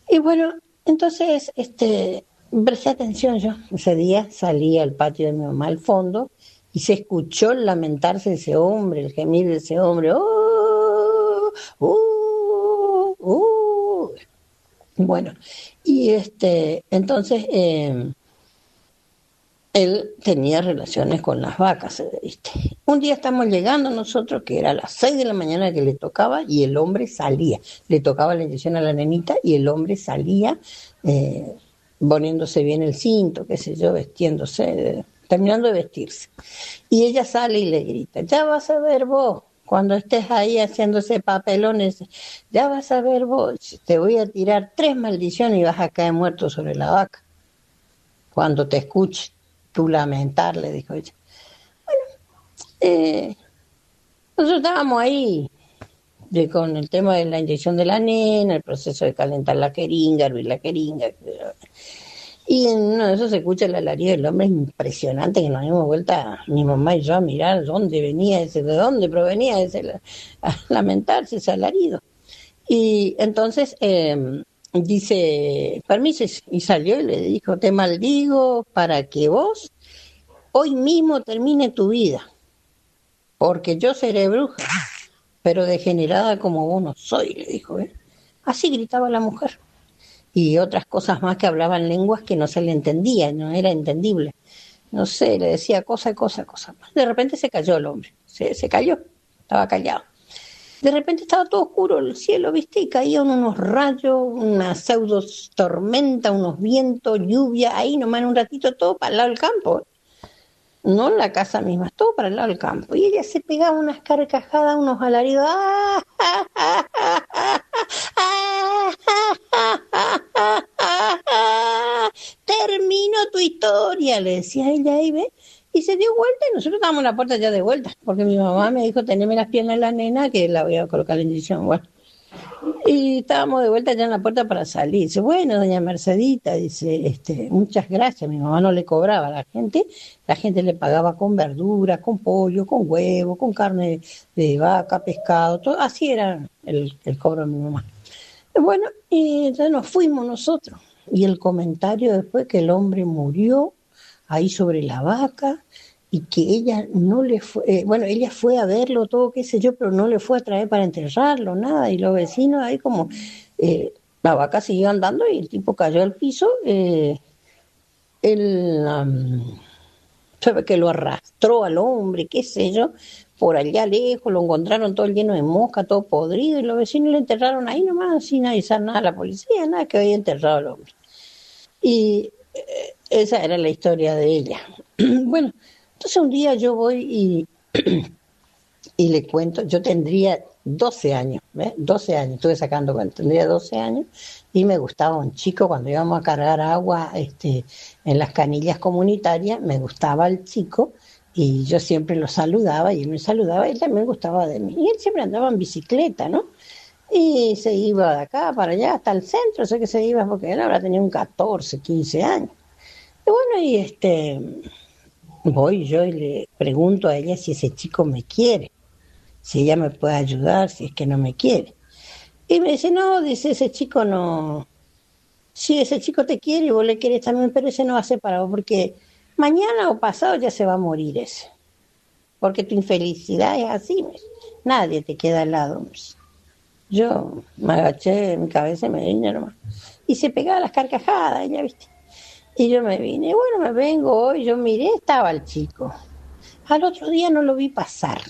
Y bueno, entonces presté atención yo. Ese día salí al patio de mi mamá al fondo y se escuchó el lamentarse de ese hombre, el gemir de ese hombre. Bueno, y entonces él tenía relaciones con las vacas, ¿viste? Un día estamos llegando nosotros, que era a las 6 de la mañana que le tocaba, y el hombre salía. Le tocaba la inyección a la nenita y el hombre salía poniéndose bien el cinto, qué sé yo, vestiéndose, terminando de vestirse. Y ella sale y le grita, ya vas a ver vos, cuando estés ahí haciéndose papelones, ya vas a ver vos, te voy a tirar 3 maldiciones y vas a caer muerto sobre la vaca. Cuando te escuche tú lamentar, le dijo ella. Nosotros estábamos ahí con el tema de la inyección de la nena, el proceso de calentar la jeringa, hervir la jeringa. Y en uno de esos se escucha el alarido del hombre impresionante, que nos dimos vuelta, mi mamá y yo, a mirar dónde venía ese, de dónde provenía ese, a lamentarse ese alarido. Y entonces dice, permiso, y salió y le dijo, te maldigo para que vos hoy mismo termine tu vida, porque yo seré bruja, pero degenerada como vos no soy, le dijo. Así gritaba la mujer. Y otras cosas más que hablaban lenguas que no se le entendía, no era entendible. No sé, le decía cosa. De repente se cayó el hombre, se cayó, estaba callado. De repente estaba todo oscuro el cielo, ¿viste? Y caían unos rayos, una pseudo tormenta, unos vientos, lluvia, ahí nomás en un ratito todo para el lado del campo. No en la casa misma, todo para el lado del campo. Y ella se pegaba unas carcajadas, unos alaridos. Termino tu historia, le decía ella ahí, ¿ves? Y se dio vuelta y nosotros estábamos en la puerta ya de vuelta, porque mi mamá me dijo, teneme las piernas de la nena, que la voy a colocar la inyección. Bueno, y estábamos de vuelta ya en la puerta para salir. Dice, bueno, doña Mercedita, dice, muchas gracias. Mi mamá no le cobraba a la gente le pagaba con verduras, con pollo, con huevo, con carne de vaca, pescado, todo. Así era el cobro de mi mamá. Bueno, y entonces nos fuimos nosotros. Y el comentario después que el hombre murió ahí sobre la vaca y que ella no le fue, ella fue a verlo todo, qué sé yo, pero no le fue a traer para enterrarlo, nada. Y los vecinos ahí como, la vaca siguió andando y el tipo cayó al piso, sabe que lo arrastró al hombre, qué sé yo, por allá lejos, lo encontraron todo lleno de mosca, todo podrido, y los vecinos lo enterraron ahí nomás, sin avisar nada a la policía, nada, que había enterrado al hombre. Y esa era la historia de ella. Bueno, entonces un día yo voy y le cuento, yo tendría 12 años, ¿ves? 12 años, estuve sacando cuenta, tendría 12 años, y me gustaba un chico cuando íbamos a cargar agua en las canillas comunitarias, me gustaba el chico, y yo siempre lo saludaba, y él me saludaba, y él también gustaba de mí, y él siempre andaba en bicicleta, ¿no? Y se iba de acá para allá, hasta el centro, sé que se iba, porque él ahora tenía un 14, 15 años. Y bueno, voy yo y le pregunto a ella si ese chico me quiere, si ella me puede ayudar, si es que no me quiere. Y me dice, no, dice, ese chico no, sí, ese chico te quiere y vos le querés también, pero ese no va a ser para vos, porque mañana o pasado ya se va a morir ese, porque tu infelicidad es así, nadie te queda al lado. Yo me agaché en mi cabeza y me vine nomás. Y se pegaba las carcajadas, ella, ¿viste? Y yo me vine, y bueno, me vengo hoy, yo miré, estaba el chico. Al otro día no lo vi pasar.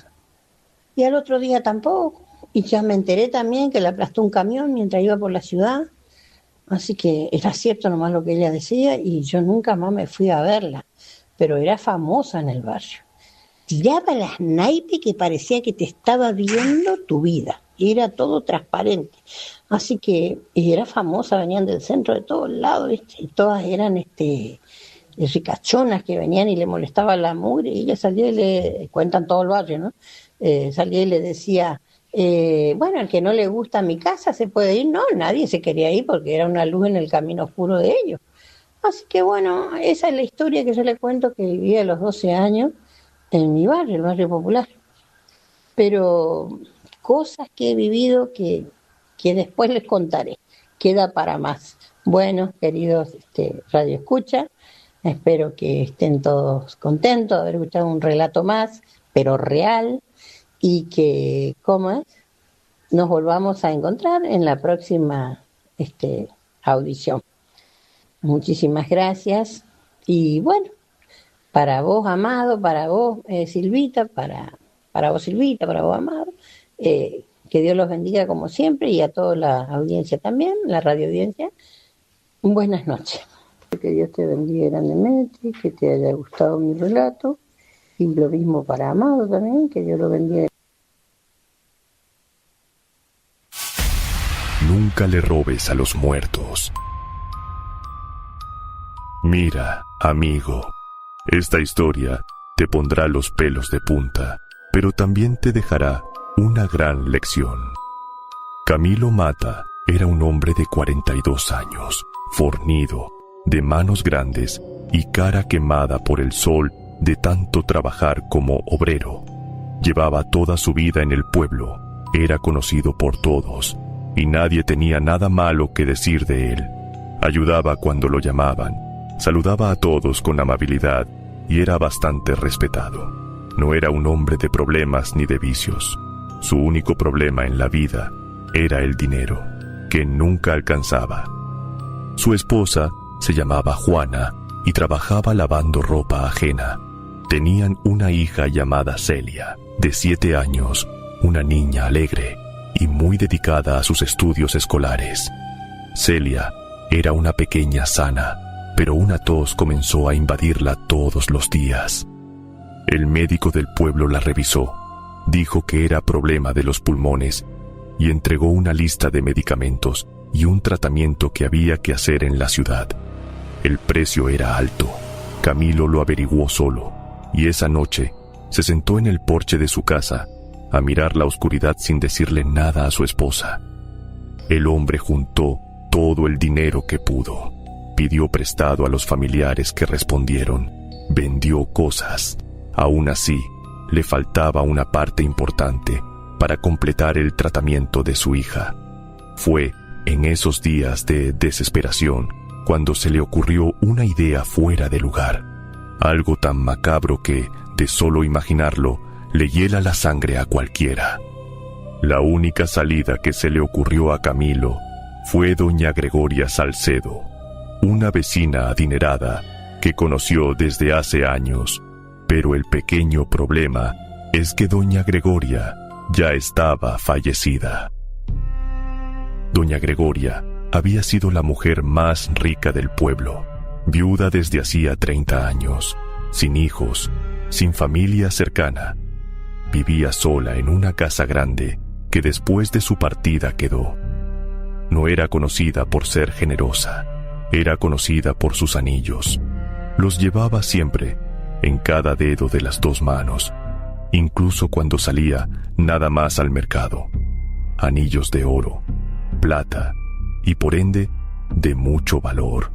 Y al otro día tampoco. Y ya me enteré también que le aplastó un camión mientras iba por la ciudad. Así que era cierto nomás lo que ella decía y yo nunca más me fui a verla. Pero era famosa en el barrio. Tiraba las naipes que parecía que te estaba viendo tu vida. Era todo transparente. Así que era famosa, venían del centro de todos lados, ¿viste? Y todas eran ricachonas que venían y le molestaba la mugre, y ella salía y le cuentan todo el barrio, ¿no? Salía y le decía, bueno, el que no le gusta mi casa se puede ir. No, nadie se quería ir porque era una luz en el camino oscuro de ellos. Así que bueno, esa es la historia que yo le cuento, que vivía a los 12 años en mi barrio, el barrio popular. Pero cosas que he vivido que después les contaré, queda para más. Bueno, queridos Radio Escucha, espero que estén todos contentos de haber escuchado un relato más, pero real, y que, nos volvamos a encontrar en la próxima audición. Muchísimas gracias, y bueno, Para vos, Amado, para vos, Silvita, para vos, Silvita, para vos, Amado. Que Dios los bendiga como siempre y a toda la audiencia también, la radio audiencia. Buenas noches. Que Dios te bendiga grandemente, que te haya gustado mi relato. Y lo mismo para Amado también, que Dios lo bendiga. Nunca le robes a los muertos. Mira, amigo, esta historia te pondrá los pelos de punta, pero también te dejará una gran lección. Camilo Mata era un hombre de 42 años, fornido, de manos grandes y cara quemada por el sol de tanto trabajar como obrero. Llevaba toda su vida en el pueblo, era conocido por todos, y nadie tenía nada malo que decir de él. Ayudaba cuando lo llamaban, saludaba a todos con amabilidad y era bastante respetado. No era un hombre de problemas ni de vicios. Su único problema en la vida era el dinero, que nunca alcanzaba. Su esposa se llamaba Juana y trabajaba lavando ropa ajena. Tenían una hija llamada Celia, de 7 años, una niña alegre y muy dedicada a sus estudios escolares. Celia era una pequeña sana, pero una tos comenzó a invadirla todos los días. El médico del pueblo la revisó, dijo que era problema de los pulmones y entregó una lista de medicamentos y un tratamiento que había que hacer en la ciudad. El precio era alto. Camilo lo averiguó solo y esa noche se sentó en el porche de su casa a mirar la oscuridad sin decirle nada a su esposa. El hombre juntó todo el dinero que pudo, pidió prestado a los familiares que respondieron, vendió cosas. Aún así, le faltaba una parte importante para completar el tratamiento de su hija. Fue en esos días de desesperación cuando se le ocurrió una idea fuera de lugar, algo tan macabro que, de solo imaginarlo, le hiela la sangre a cualquiera. La única salida que se le ocurrió a Camilo fue doña Gregoria Salcedo, una vecina adinerada que conoció desde hace años, pero el pequeño problema es que doña Gregoria ya estaba fallecida. Doña Gregoria había sido la mujer más rica del pueblo, viuda desde hacía 30 años, sin hijos, sin familia cercana. Vivía sola en una casa grande que después de su partida quedó. No era conocida por ser generosa, era conocida por sus anillos. Los llevaba siempre, en cada dedo de las 2 manos, incluso cuando salía nada más al mercado. Anillos de oro, plata y por ende de mucho valor.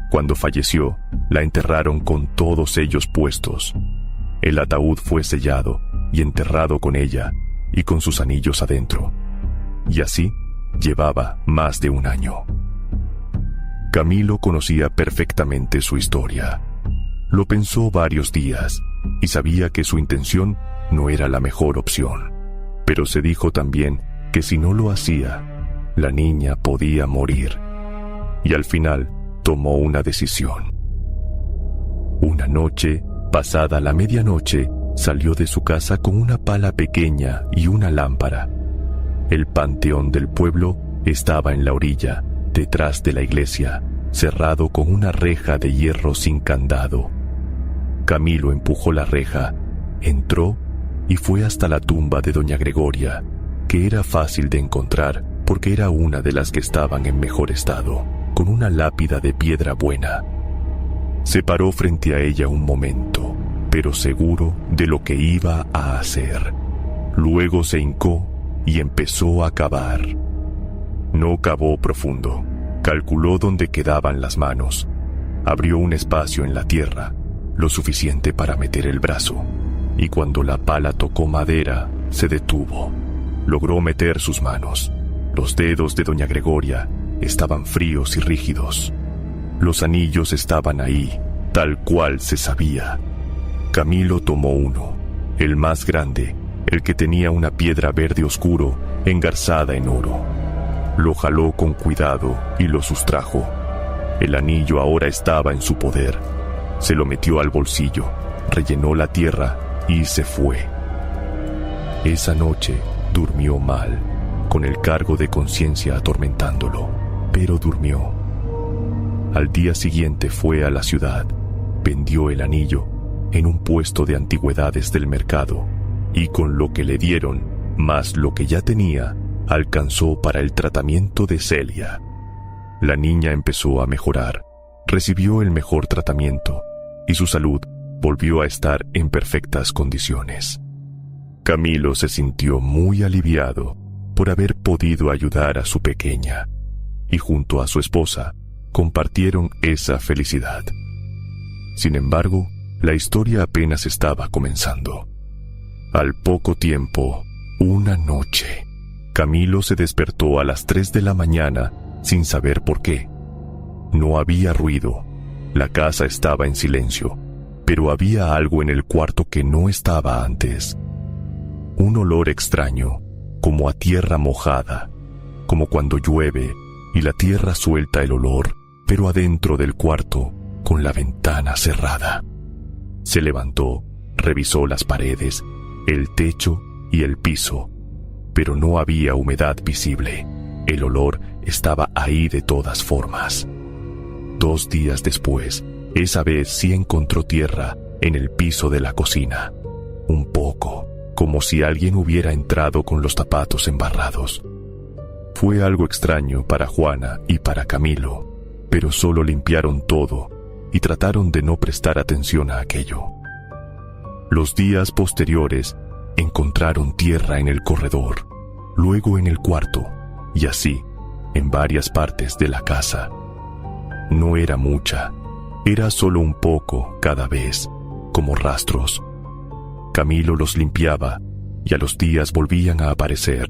Cuando falleció, la enterraron con todos ellos puestos. El ataúd fue sellado y enterrado con ella y con sus anillos adentro. Y así llevaba más de 1 año. Camilo conocía perfectamente su historia. Lo pensó varios días y sabía que su intención no era la mejor opción. Pero se dijo también que si no lo hacía, la niña podía morir. Y al final tomó una decisión. Una noche, pasada la medianoche, salió de su casa con una pala pequeña y una lámpara. El panteón del pueblo estaba en la orilla, detrás de la iglesia, cerrado con una reja de hierro sin candado. Camilo empujó la reja, entró y fue hasta la tumba de doña Gregoria, que era fácil de encontrar porque era una de las que estaban en mejor estado, con una lápida de piedra buena. Se paró frente a ella un momento, pero seguro de lo que iba a hacer. Luego se hincó y empezó a cavar. No cavó profundo, calculó dónde quedaban las manos, abrió un espacio en la tierra, lo suficiente para meter el brazo, y cuando la pala tocó madera, se detuvo. Logró meter sus manos. Los dedos de doña Gregoria estaban fríos y rígidos. Los anillos estaban ahí, tal cual se sabía. Camilo tomó uno, el más grande, el que tenía una piedra verde oscuro engarzada en oro. Lo jaló con cuidado y lo sustrajo. El anillo ahora estaba en su poder. se lo metió al bolsillo, rellenó la tierra y se fue. Esa noche durmió mal, con el cargo de conciencia atormentándolo, pero durmió. Al día siguiente fue a la ciudad, vendió el anillo en un puesto de antigüedades del mercado y con lo que le dieron, más lo que ya tenía, alcanzó para el tratamiento de Celia. La niña empezó a mejorar, recibió el mejor tratamiento y su salud volvió a estar en perfectas condiciones. Camilo se sintió muy aliviado por haber podido ayudar a su pequeña y junto a su esposa compartieron esa felicidad. Sin embargo, la historia apenas estaba comenzando. Al poco tiempo, una noche, Camilo se despertó a las 3 de la mañana sin saber por qué. No había ruido, la casa estaba en silencio, pero había algo en el cuarto que no estaba antes. Un olor extraño, como a tierra mojada, como cuando llueve y la tierra suelta el olor, pero adentro del cuarto, con la ventana cerrada. Se levantó, revisó las paredes, el techo y el piso, pero no había humedad visible. El olor estaba ahí de todas formas. 2 días después, esa vez sí encontró tierra en el piso de la cocina. Un poco, como si alguien hubiera entrado con los zapatos embarrados. Fue algo extraño para Juana y para Camilo, pero solo limpiaron todo y trataron de no prestar atención a aquello. Los días posteriores encontraron tierra en el corredor, luego en el cuarto, y así en varias partes de la casa. No era mucha, era solo un poco cada vez, como rastros. Camilo los limpiaba y a los días volvían a aparecer.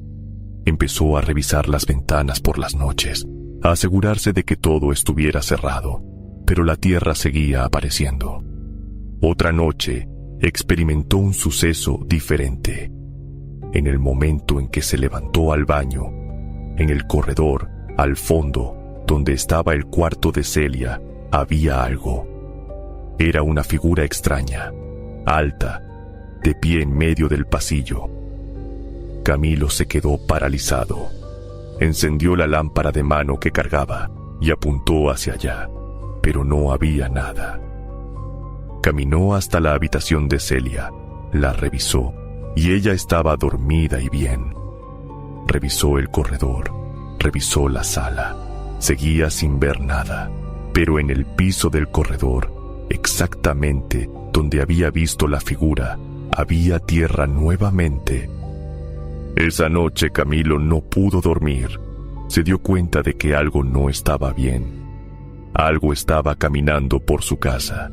Empezó a revisar las ventanas por las noches, a asegurarse de que todo estuviera cerrado, pero la tierra seguía apareciendo. Otra noche experimentó un suceso diferente. En el momento en que se levantó al baño, en el corredor, al fondo, donde estaba el cuarto de Celia, había algo. Era una figura extraña, alta, de pie en medio del pasillo. Camilo se quedó paralizado. Encendió la lámpara de mano que cargaba y apuntó hacia allá, pero no había nada. Caminó hasta la habitación de Celia, la revisó y ella estaba dormida y bien. Revisó el corredor, revisó la sala, seguía sin ver nada, pero en el piso del corredor, exactamente donde había visto la figura, había tierra nuevamente. Esa noche Camilo no pudo dormir. Se dio cuenta de que algo no estaba bien. Algo estaba caminando por su casa.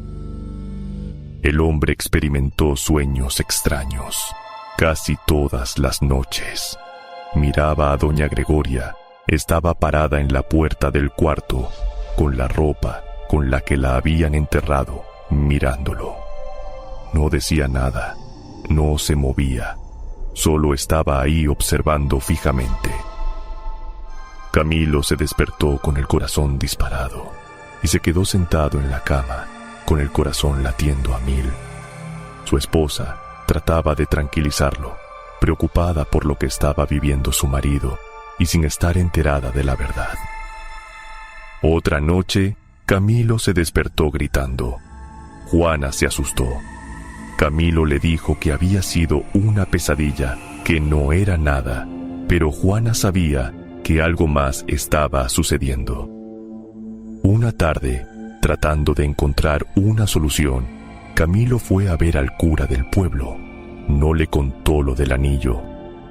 El hombre experimentó sueños extraños, casi todas las noches. Miraba a doña Gregoria. Estaba parada en la puerta del cuarto, con la ropa con la que la habían enterrado, mirándolo. No decía nada, no se movía, solo estaba ahí observando fijamente. Camilo se despertó con el corazón disparado y se quedó sentado en la cama, con el corazón latiendo a 1000. Su esposa trataba de tranquilizarlo, preocupada por lo que estaba viviendo su marido y sin estar enterada de la verdad. Otra noche, Camilo se despertó gritando. Juana se asustó. Camilo le dijo que había sido una pesadilla, que no era nada, pero Juana sabía que algo más estaba sucediendo. Una tarde, tratando de encontrar una solución, Camilo fue a ver al cura del pueblo. No le contó lo del anillo.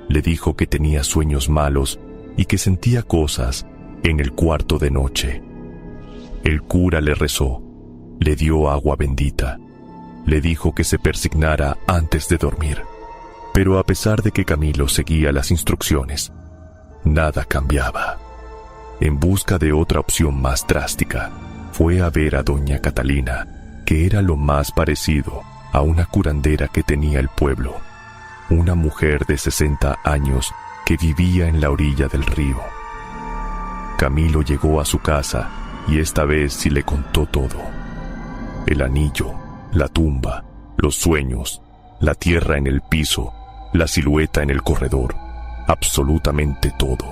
Le dijo que tenía sueños malos y que sentía cosas en el cuarto de noche. El cura le rezó, le dio agua bendita, le dijo que se persignara antes de dormir. Pero a pesar de que Camilo seguía las instrucciones, nada cambiaba. En busca de otra opción más drástica, fue a ver a doña Catalina, que era lo más parecido a una curandera que tenía el pueblo, una mujer de 60 años que vivía en la orilla del río. Camilo llegó a su casa y esta vez sí le contó todo. el anillo, la tumba, los sueños, la tierra en el piso, la silueta en el corredor, absolutamente todo.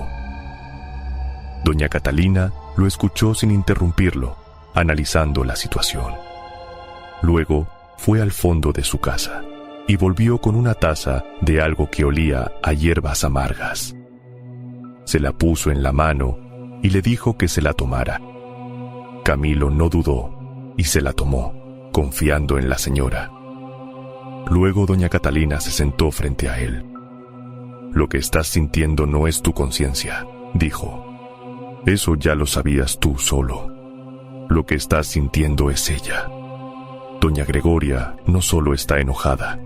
Doña Catalina lo escuchó sin interrumpirlo, analizando la situación. Luego fue al fondo de su casa y volvió con una taza de algo que olía a hierbas amargas. Se la puso en la mano y le dijo que se la tomara. Camilo no dudó y se la tomó, confiando en la señora. Luego doña Catalina se sentó frente a él. «Lo que estás sintiendo no es tu conciencia», dijo. «Eso ya lo sabías tú solo. Lo que estás sintiendo es ella. Doña Gregoria no solo está enojada,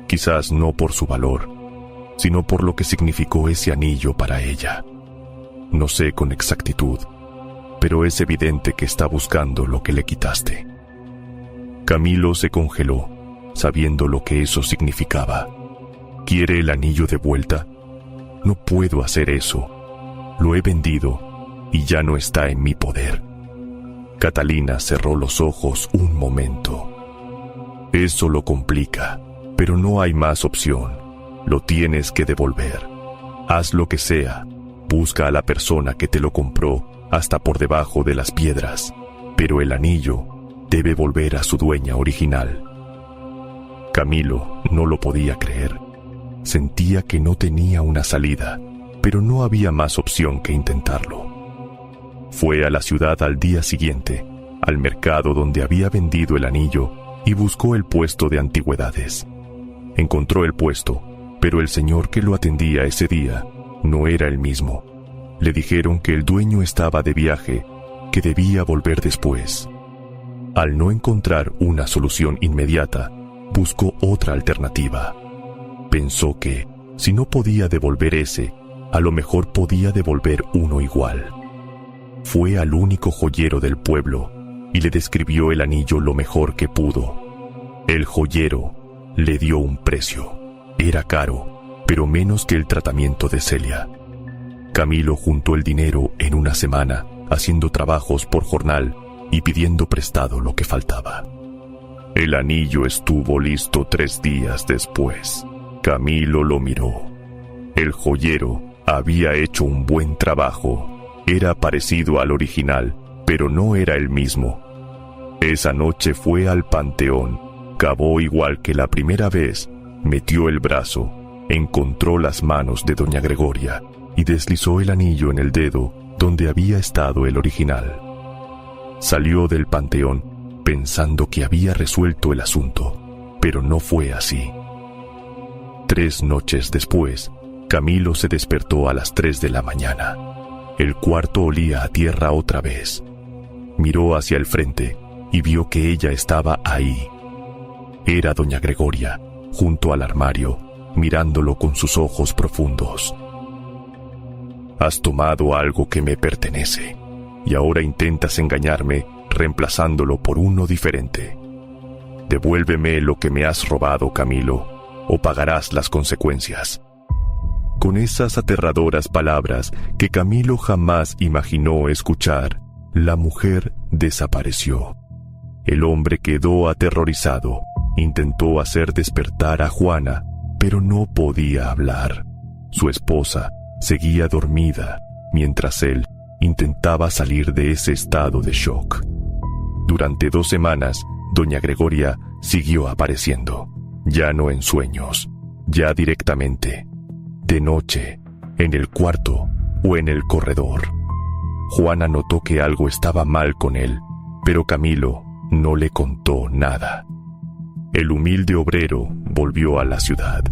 quizás no por su valor, sino por lo que significó ese anillo para ella. No sé con exactitud, pero es evidente que está buscando lo que le quitaste». Camilo se congeló, sabiendo lo que eso significaba. ¿Quiere el anillo de vuelta? No puedo hacer eso. Lo he vendido y ya no está en mi poder. Catalina cerró los ojos un momento. Eso lo complica, pero no hay más opción. Lo tienes que devolver. Haz lo que sea. Busca a la persona que te lo compró hasta por debajo de las piedras, pero el anillo debe volver a su dueña original. Camilo no lo podía creer. Sentía que no tenía una salida, pero no había más opción que intentarlo. Fue a la ciudad al día siguiente, al mercado donde había vendido el anillo, y buscó el puesto de antigüedades. Encontró el puesto, pero el señor que lo atendía ese día no era el mismo. Le dijeron que el dueño estaba de viaje, que debía volver después. Al no encontrar una solución inmediata, buscó otra alternativa. Pensó que, si no podía devolver ese, a lo mejor podía devolver uno igual. Fue al único joyero del pueblo y le describió el anillo lo mejor que pudo. El joyero le dio un precio. Era caro, pero menos que el tratamiento de Celia. Camilo juntó el dinero en una semana, haciendo trabajos por jornal y pidiendo prestado lo que faltaba. El anillo estuvo listo 3 días después. Camilo lo miró. El joyero había hecho un buen trabajo. Era parecido al original, pero no era el mismo. Esa noche fue al panteón, cavó igual que la primera vez, metió el brazo, encontró las manos de doña Gregoria y deslizó el anillo en el dedo donde había estado el original. Salió del panteón pensando que había resuelto el asunto, pero no fue así. 3 noches después, Camilo se despertó a las 3 de la mañana. El cuarto olía a tierra otra vez. Miró hacia el frente y vio que ella estaba ahí. Era doña Gregoria, junto al armario, mirándolo con sus ojos profundos. «Has tomado algo que me pertenece, y ahora intentas engañarme reemplazándolo por uno diferente. Devuélveme lo que me has robado, Camilo, o pagarás las consecuencias». Con esas aterradoras palabras que Camilo jamás imaginó escuchar, la mujer desapareció. El hombre quedó aterrorizado. Intentó hacer despertar a Juana, pero no podía hablar. Su esposa seguía dormida, mientras él intentaba salir de ese estado de shock. Durante 2 semanas, doña Gregoria siguió apareciendo, ya no en sueños, ya directamente, de noche, en el cuarto o en el corredor. Juana notó que algo estaba mal con él, pero Camilo no le contó nada. El humilde obrero volvió a la ciudad,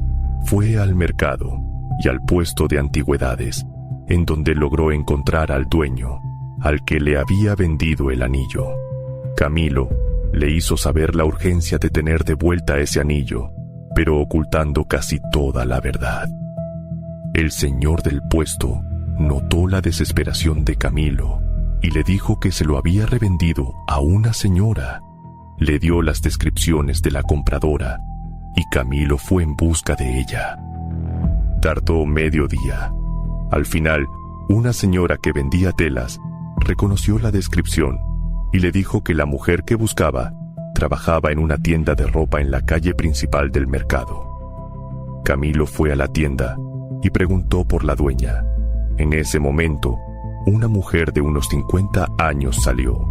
fue al mercado y al puesto de antigüedades, en donde logró encontrar al dueño, al que le había vendido el anillo. Camilo le hizo saber la urgencia de tener de vuelta ese anillo, pero ocultando casi toda la verdad. El señor del puesto notó la desesperación de Camilo y le dijo que se lo había revendido a una señora. Le dio las descripciones de la compradora y Camilo fue en busca de ella. Tardó medio día. Al final, una señora que vendía telas reconoció la descripción y le dijo que la mujer que buscaba trabajaba en una tienda de ropa en la calle principal del mercado. Camilo fue a la tienda y preguntó por la dueña. En ese momento, una mujer de unos 50 años salió.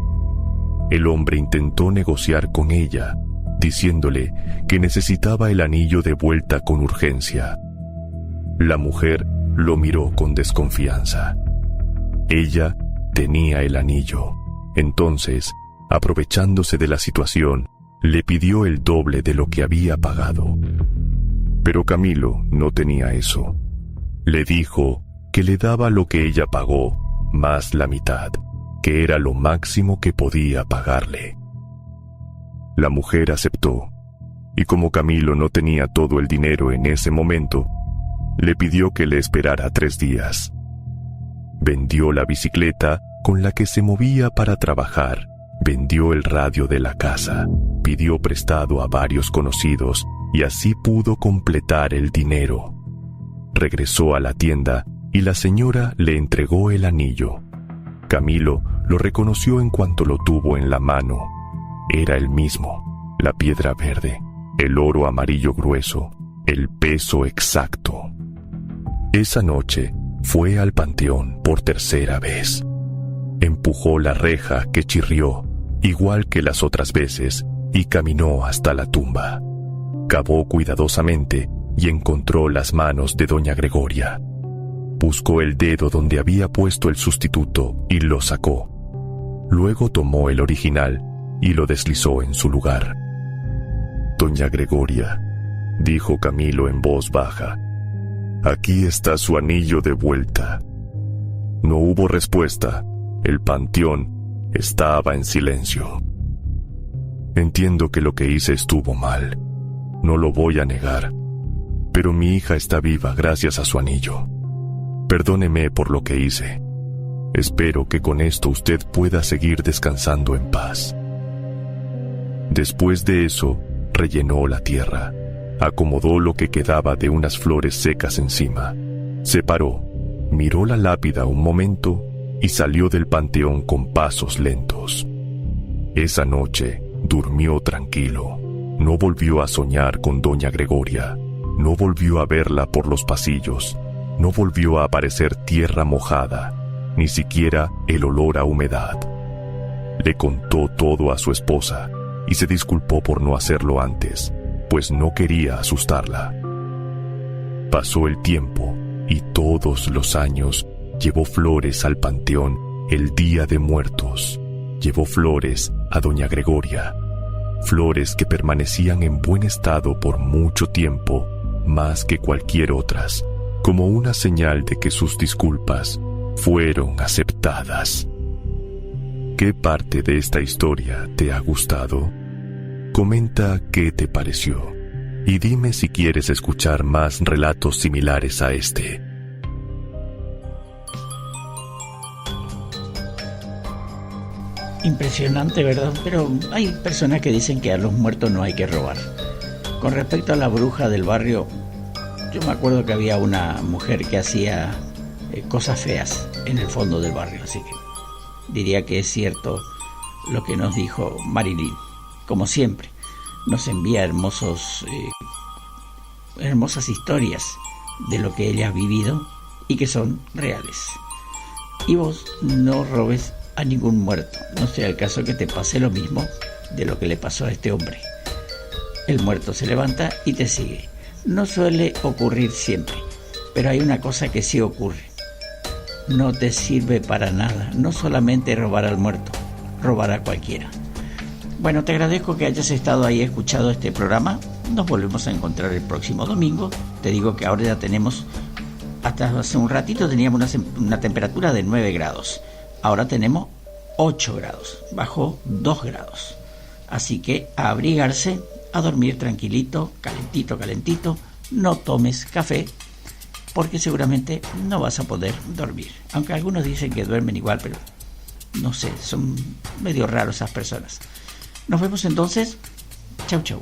El hombre intentó negociar con ella, diciéndole que necesitaba el anillo de vuelta con urgencia. La mujer lo miró con desconfianza. Ella tenía el anillo. Entonces, aprovechándose de la situación, le pidió el doble de lo que había pagado. Pero Camilo no tenía eso. Le dijo que le daba lo que ella pagó, más la mitad, que era lo máximo que podía pagarle. La mujer aceptó, y como Camilo no tenía todo el dinero en ese momento, le pidió que le esperara 3 días. Vendió la bicicleta con la que se movía para trabajar, vendió el radio de la casa, pidió prestado a varios conocidos y así pudo completar el dinero. Regresó a la tienda y la señora le entregó el anillo. Camilo lo reconoció en cuanto lo tuvo en la mano. Era el mismo, la piedra verde, el oro amarillo grueso, el peso exacto. Esa noche fue al panteón por 3ª vez. Empujó la reja que chirrió, igual que las otras veces, y caminó hasta la tumba. Cavó cuidadosamente y encontró las manos de doña Gregoria. Buscó el dedo donde había puesto el sustituto y lo sacó. Luego tomó el original y lo deslizó en su lugar. Doña Gregoria, dijo Camilo en voz baja, aquí está su anillo de vuelta. No hubo respuesta. El panteón estaba en silencio. Entiendo que lo que hice estuvo mal. No lo voy a negar. Pero mi hija está viva gracias a su anillo. Perdóneme por lo que hice. Espero que con esto usted pueda seguir descansando en paz. Después de eso, rellenó la tierra. Acomodó lo que quedaba de unas flores secas encima. Se paró, miró la lápida un momento y salió del panteón con pasos lentos. Esa noche durmió tranquilo. No volvió a soñar con doña Gregoria. No volvió a verla por los pasillos. No volvió a aparecer tierra mojada, ni siquiera el olor a humedad. Le contó todo a su esposa y se disculpó por no hacerlo antes, pues no quería asustarla. Pasó el tiempo y todos los años llevó flores al panteón el Día de Muertos. Llevó flores a doña Gregoria, flores que permanecían en buen estado por mucho tiempo, más que cualquier otras, como una señal de que sus disculpas fueron aceptadas. ¿Qué parte de esta historia te ha gustado? Comenta qué te pareció y dime si quieres escuchar más relatos similares a este. Impresionante, ¿verdad? Pero hay personas que dicen que a los muertos no hay que robar. Con respecto a la bruja del barrio, yo me acuerdo que había una mujer que hacía cosas feas en el fondo del barrio, así que diría que es cierto lo que nos dijo Marilyn. Como siempre, nos envía hermosas historias de lo que ella ha vivido y que son reales. Y vos no robes a ningún muerto, no sea el caso que te pase lo mismo de lo que le pasó a este hombre. El muerto se levanta y te sigue. No suele ocurrir siempre, pero hay una cosa que sí ocurre. No te sirve para nada, no solamente robar al muerto, robar a cualquiera. Bueno, te agradezco que hayas estado ahí escuchando este programa. Nos volvemos a encontrar el próximo domingo. Te digo que ahora ya tenemos, hasta hace un ratito teníamos una temperatura de 9 grados. Ahora tenemos 8 grados, bajó 2 grados. Así que a abrigarse, a dormir tranquilito, calentito. No tomes café, porque seguramente no vas a poder dormir. Aunque algunos dicen que duermen igual, pero no sé, son medio raros esas personas. Nos vemos entonces. Chau.